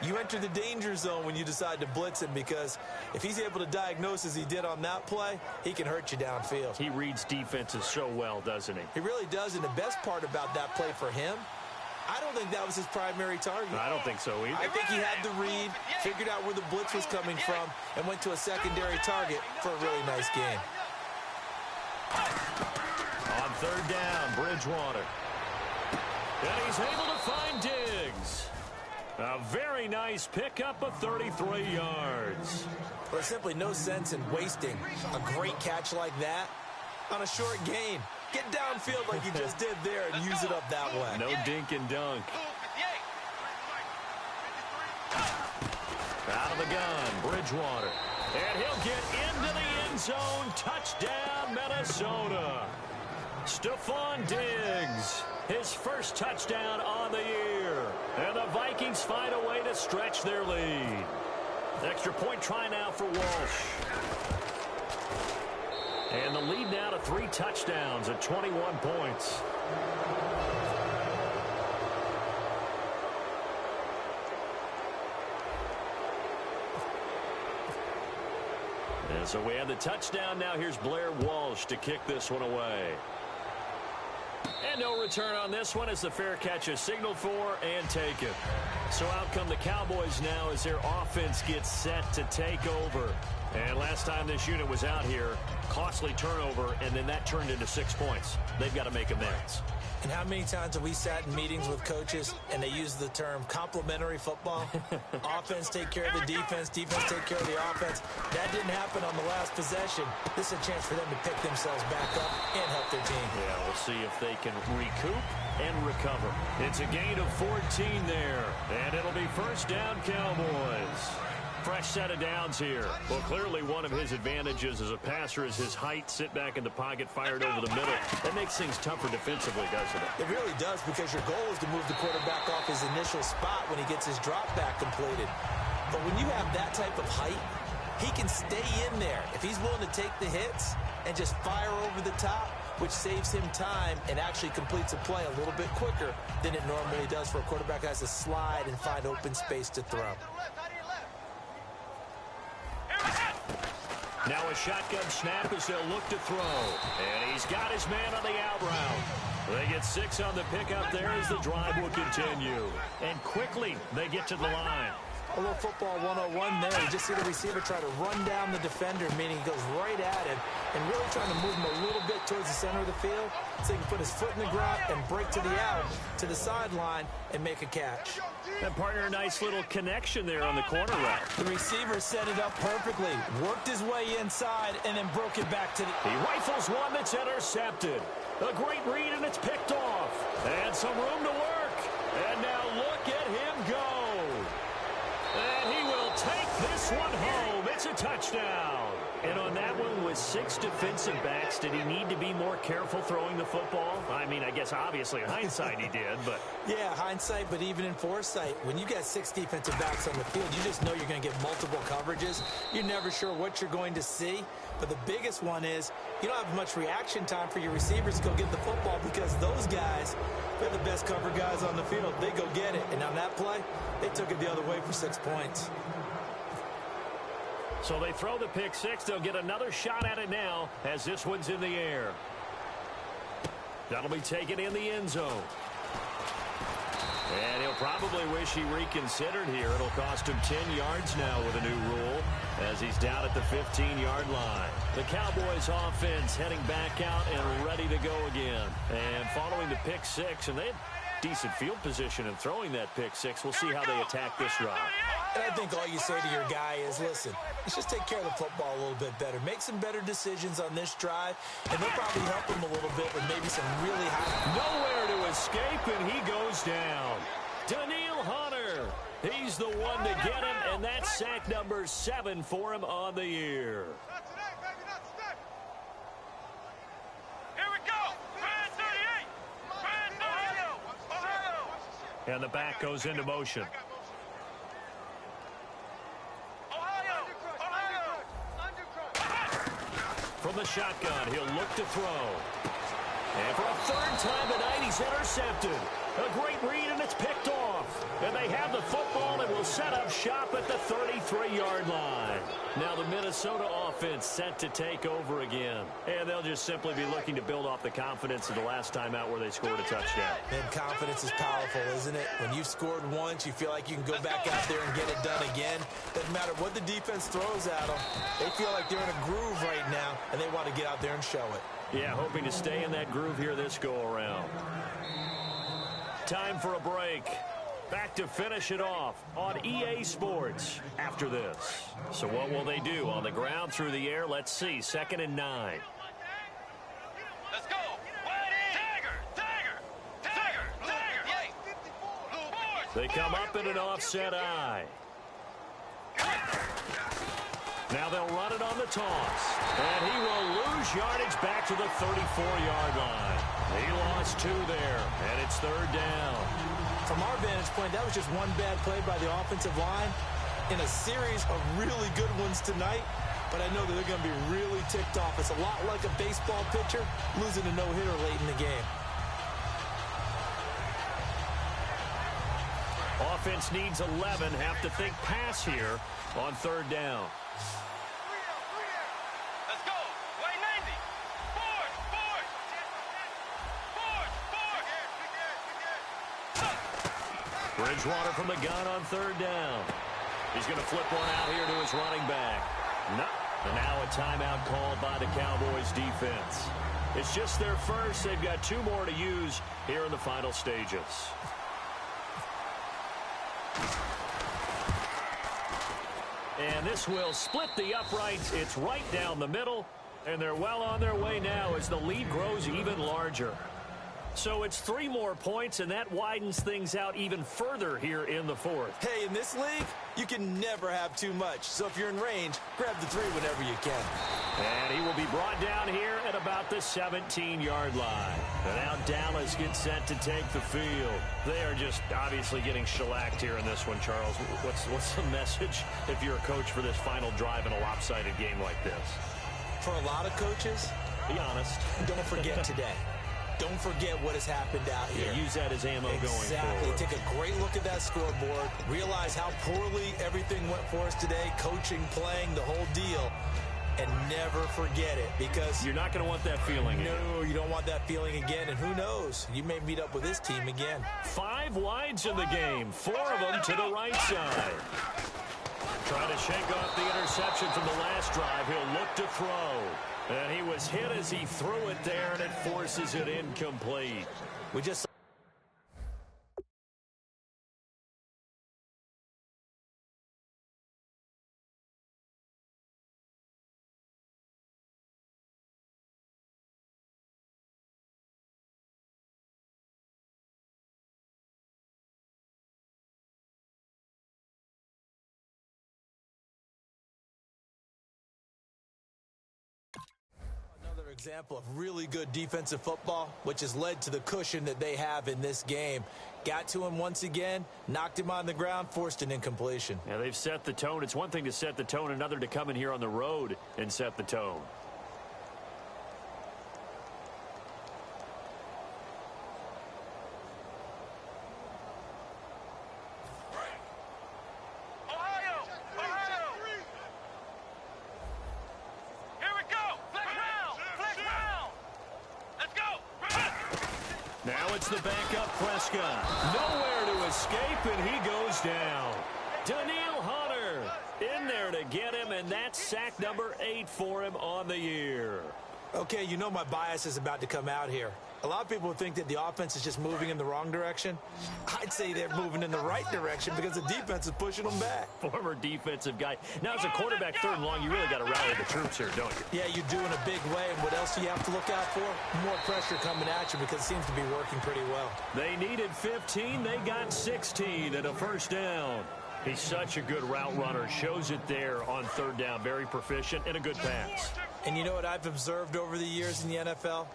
you enter the danger zone when you decide to blitz him, because if he's able to diagnose as he did on that play, he can hurt you downfield. He reads defenses so well, doesn't he? He really does, and the best part about that play for him, I don't think that was his primary target. I don't think so either. I think he had the read, figured out where the blitz was coming from, and went to a secondary target for a really nice game. On 3rd down, Bridgewater. And he's able to find Diggs. A very nice pickup of 33 yards. There's simply no sense in wasting a great catch like that on a short gain. Get downfield like you just did there and use it up that way. No dink and dunk. Out of the gun, Bridgewater. And he'll get into the end zone. Touchdown, Minnesota. Stephon Diggs, his first touchdown on the year. And the Vikings find a way to stretch their lead. Extra point try now for Walsh. And the lead now to 3 touchdowns at 21 points. And so we have the touchdown. Now here's Blair Walsh to kick this one away. And no return on this one as the fair catch is signaled for and taken. So out come the Cowboys now as their offense gets set to take over. And last time this unit was out here, costly turnover, and then that turned into 6 points. They've got to make amends. And how many times have we sat in meetings with coaches and they use the term complementary football? Offense take care of the defense, defense take care of the offense. That didn't happen on the last possession. This is a chance for them to pick themselves back up and help their team. Yeah, we'll see if they can recoup and recover. It's a gain of 14 there, and it'll be 1st down, Cowboys. Fresh set of downs here. Well, clearly one of his advantages as a passer is his height. Sit back in the pocket, fired over the middle. That makes things tougher defensively, doesn't it? It really does, because your goal is to move the quarterback off his initial spot when he gets his drop back completed. But when you have that type of height, he can stay in there if he's willing to take the hits and just fire over the top, which saves him time and actually completes a play a little bit quicker than it normally does for a quarterback who has to slide and find open space to throw. Now a shotgun snap as they'll look to throw. And he's got his man on the out route. They get 6 on the pickup there as the drive will continue. And quickly they get to the line. A little football 101 there. You just see the receiver try to run down the defender, meaning he goes right at him and really trying to move him a little bit towards the center of the field so he can put his foot in the ground and break to the out, to the sideline, and make a catch. And partner, a nice little connection there on the corner route. The receiver set it up perfectly, worked his way inside, and then broke it back to the... He rifles one that's intercepted. A great read, and it's picked off. And some room to work. And now look at him go. And he will take this one home. It's a touchdown. And on that one, with 6 defensive backs, did he need to be more careful throwing the football? I mean, I guess obviously in hindsight he did, but... Yeah, hindsight, but even in foresight, when you got 6 defensive backs on the field, you just know you're going to get multiple coverages. You're never sure what you're going to see. But the biggest one is you don't have much reaction time for your receivers to go get the football because those guys, they're the best cover guys on the field. They go get it. And on that play, they took it the other way for 6 points. So they throw the pick 6. They'll get another shot at it now as this one's in the air. That'll be taken in the end zone. And he'll probably wish he reconsidered here. It'll cost him 10 yards now with a new rule as he's down at the 15-yard line. The Cowboys offense heading back out and ready to go again. And following the pick 6, and they had decent field position in throwing that pick 6. We'll see how they attack this drive. And I think all you say to your guy is, listen, let's just take care of the football a little bit better. Make some better decisions on this drive, and they'll probably help him a little bit with maybe some really high... Nowhere to escape, and he goes down. Daniil Hunter. He's the one to get him, and that's sack number 7 for him on the year. Here we go. Brand 38. Brand 38. Ohio. And the back goes into motion. From the shotgun, he'll look to throw. And for a 3rd time tonight, he's intercepted. A great read, and it's picked off. And they have the football and will set up shop at the 33-yard line. Now the Minnesota offense set to take over again. And they'll just simply be looking to build off the confidence of the last time out where they scored a touchdown. And confidence is powerful, isn't it? When you've scored once, you feel like you can go back out there and get it done again. Doesn't matter what the defense throws at them. They feel like they're in a groove right now, and they want to get out there and show it. Yeah, hoping to stay in that groove here this go-around. Time for a break. Back to finish it off on EA Sports after this. So what will they do? On the ground, through the air? Let's see. 2nd and 9. Let's go. Tiger. They come up in an offset eye. Now they'll run it on the toss. And he will lose yardage back to the 34-yard line. He lost 2 there, and it's 3rd down. From our vantage point, that was just one bad play by the offensive line in a series of really good ones tonight. But I know that they're going to be really ticked off. It's a lot like a baseball pitcher losing a no-hitter late in the game. Offense needs 11. Have to think pass here on 3rd down. Let's go. Way 90. Forward. Bridgewater from the gun on 3rd down. He's going to flip one out here to his running back. No. And now a timeout called by the Cowboys defense. It's just their first. They've got 2 more to use here in the final stages. And this will split the uprights. It's right down the middle. And they're well on their way now as the lead grows even larger. So it's 3 more points, and that widens things out even further here in the 4th. Hey, in this league, you can never have too much. So if you're in range, grab the 3 whenever you can. And he will be brought down here at about the 17-yard line. And now Dallas gets set to take the field. They are just obviously getting shellacked here in this one, Charles. What's the message if you're a coach for this final drive in a lopsided game like this? For a lot of coaches, be honest. Don't forget today. Don't forget what has happened out here. Yeah, use that as ammo going forward. Exactly. Take a great look at that scoreboard. Realize how poorly everything went for us today. Coaching, playing, the whole deal. and never forget it, because you're not going to want that feeling. No, you don't want that feeling again, and who knows? You may meet up with this team again. 5 wides in the game, 4 of them to the right side. Trying to shake off the interception from the last drive. He'll look to throw. And he was hit as he threw it there, and it forces it incomplete. We just example of really good defensive football, which has led to the cushion that they have in this game. Got to him once again, knocked him on the ground, forced an incompletion. Yeah, they've set the tone. It's one thing to set the tone, another to come in here on the road and set the tone. Now it's the backup Prescott. Nowhere to escape, and he goes down. Daniil Hunter in there to get him, and that's sack number 8 for him on the year. Okay, you know my bias is about to come out here. A lot of people think that the offense is just moving in the wrong direction. I'd say they're moving in the right direction because the defense is pushing them back. Former defensive guy. Now, as a quarterback, 3rd and long, you really got to rally the troops here, don't you? Yeah, you do in a big way. And what else do you have to look out for? More pressure coming at you, because it seems to be working pretty well. They needed 15. They got 16 and a first down. He's such a good route runner. Shows it there on 3rd down. Very proficient and a good pass. And you know what I've observed over the years in the NFL?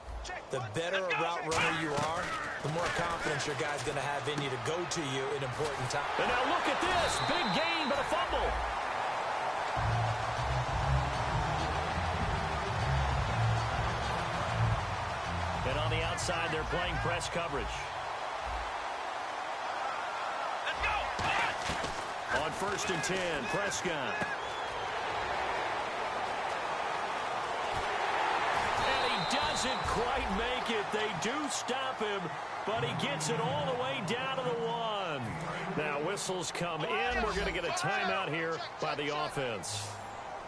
The better a route runner you are, the more confidence your guy's going to have in you to go to you in important times. And now look at this. Big gain, but a fumble. And on the outside, they're playing press coverage. Let's go. On 1st and 10, Prescott. Doesn't quite make it. They do stop him, but he gets it all the way down to the 1. Now whistles come in. We're going to get a timeout here by the offense.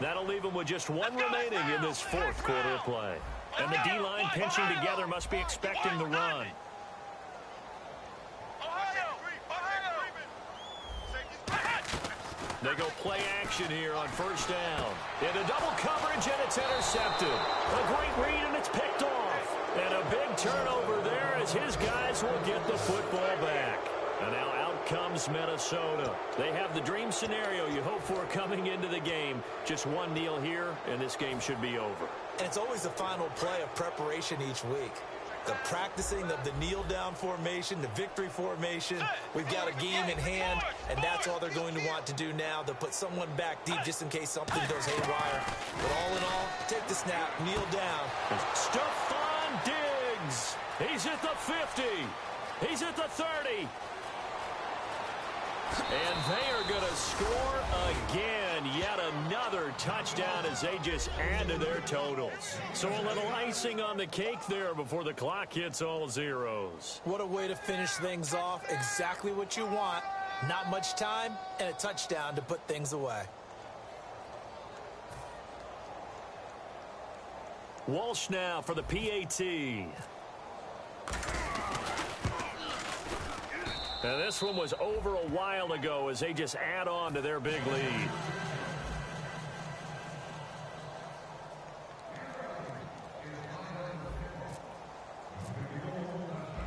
That'll leave them with just 1 remaining in this 4th quarter of play. And the D-line pinching together must be expecting the run. They go play action here on 1st down. Into double coverage, and it's intercepted. A great read, and it's picked off. And a big turnover there as his guys will get the football back. And now out comes Minnesota. They have the dream scenario you hope for coming into the game. Just 1 kneel here, and this game should be over. And it's always the final play of preparation each week. The practicing of the kneel-down formation, the victory formation. We've got a game in hand, and that's all they're going to want to do now. They'll put someone back deep just in case something goes haywire. But all in all, take the snap, kneel down. Stephon Diggs. He's at the 50. He's at the 30. And they are going to score again. Yet another touchdown as they just add to their totals. So a little icing on the cake there before the clock hits all zeros. What a way to finish things off. Exactly what you want. Not much time and a touchdown to put things away. Walsh now for the PAT. Now this one was over a while ago as they just add on to their big lead.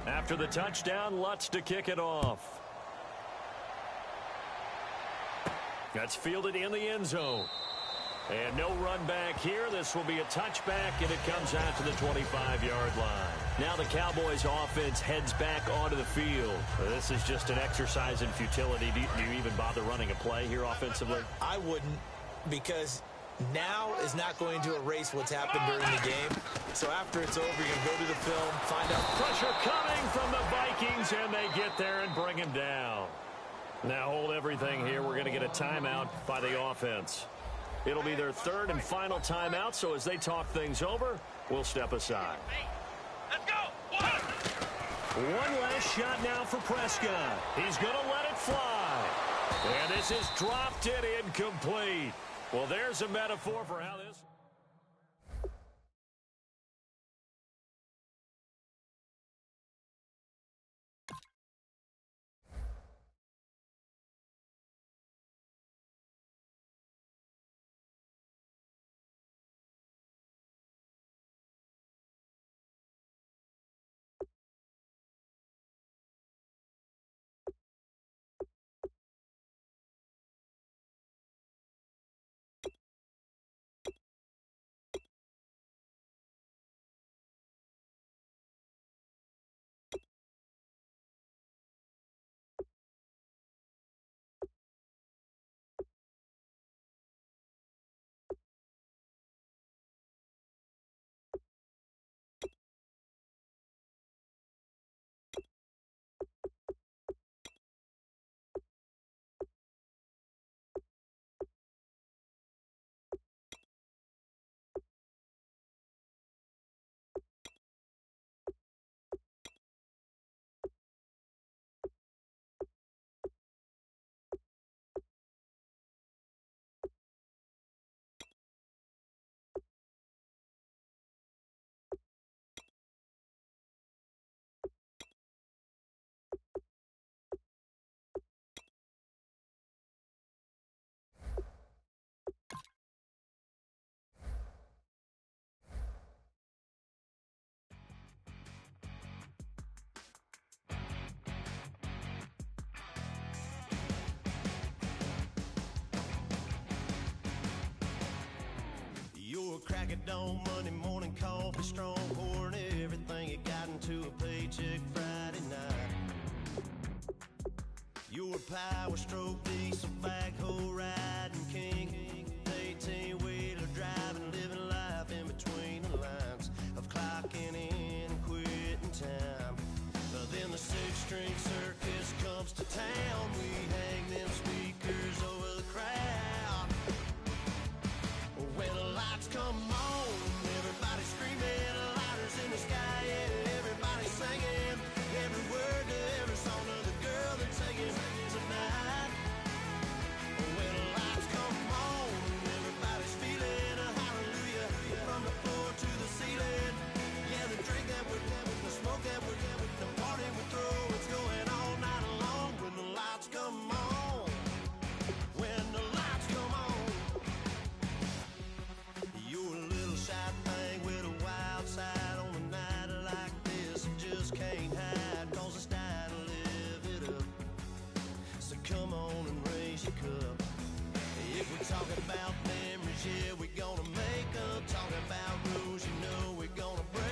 After the touchdown, Lutz to kick it off. That's fielded in the end zone. And no run back here. This will be a touchback, and it comes out to the 25-yard line. Now the Cowboys offense heads back onto the field. This is just an exercise in futility. Do you even bother running a play here offensively? I wouldn't, because now is not going to erase what's happened during the game. So after it's over, you're going to go to the film, find out. Pressure coming from the Vikings, and they get there and bring him down. Now hold everything here. We're going to get a timeout by the offense. It'll be their third and final timeout, so as they talk things over, we'll step aside. Let's go. One last shot now for Prescott. He's going to let it fly. And this is dropped it incomplete. Well, there's a metaphor for how this... Your crack at dawn, Monday morning coffee, strong pouring everything you got into a paycheck Friday night. Your power stroke, diesel backhoe riding king, 18-wheeler driving, living life in between the lines of clocking in and quitting time. Then the six-string circus comes to town. We hang them speakers over the crowd. When the lights come on, everybody screaming, lighters in the sky, yeah, everybody singing every word to every song of the girl they're taking tonight. When the lights come on, everybody's feeling a hallelujah from the floor to the ceiling. Yeah, the drink that we're having, the smoke that we're having, the party we throw, it's going all night long. When the lights come on, when the lights come on. You're a little shy thing with a wild side on a night like this. You just can't hide, cause it's time to live it up. So come on and raise your cup. If we're talking about memories, yeah, we're gonna make them. Talking about rules, you know we're gonna break.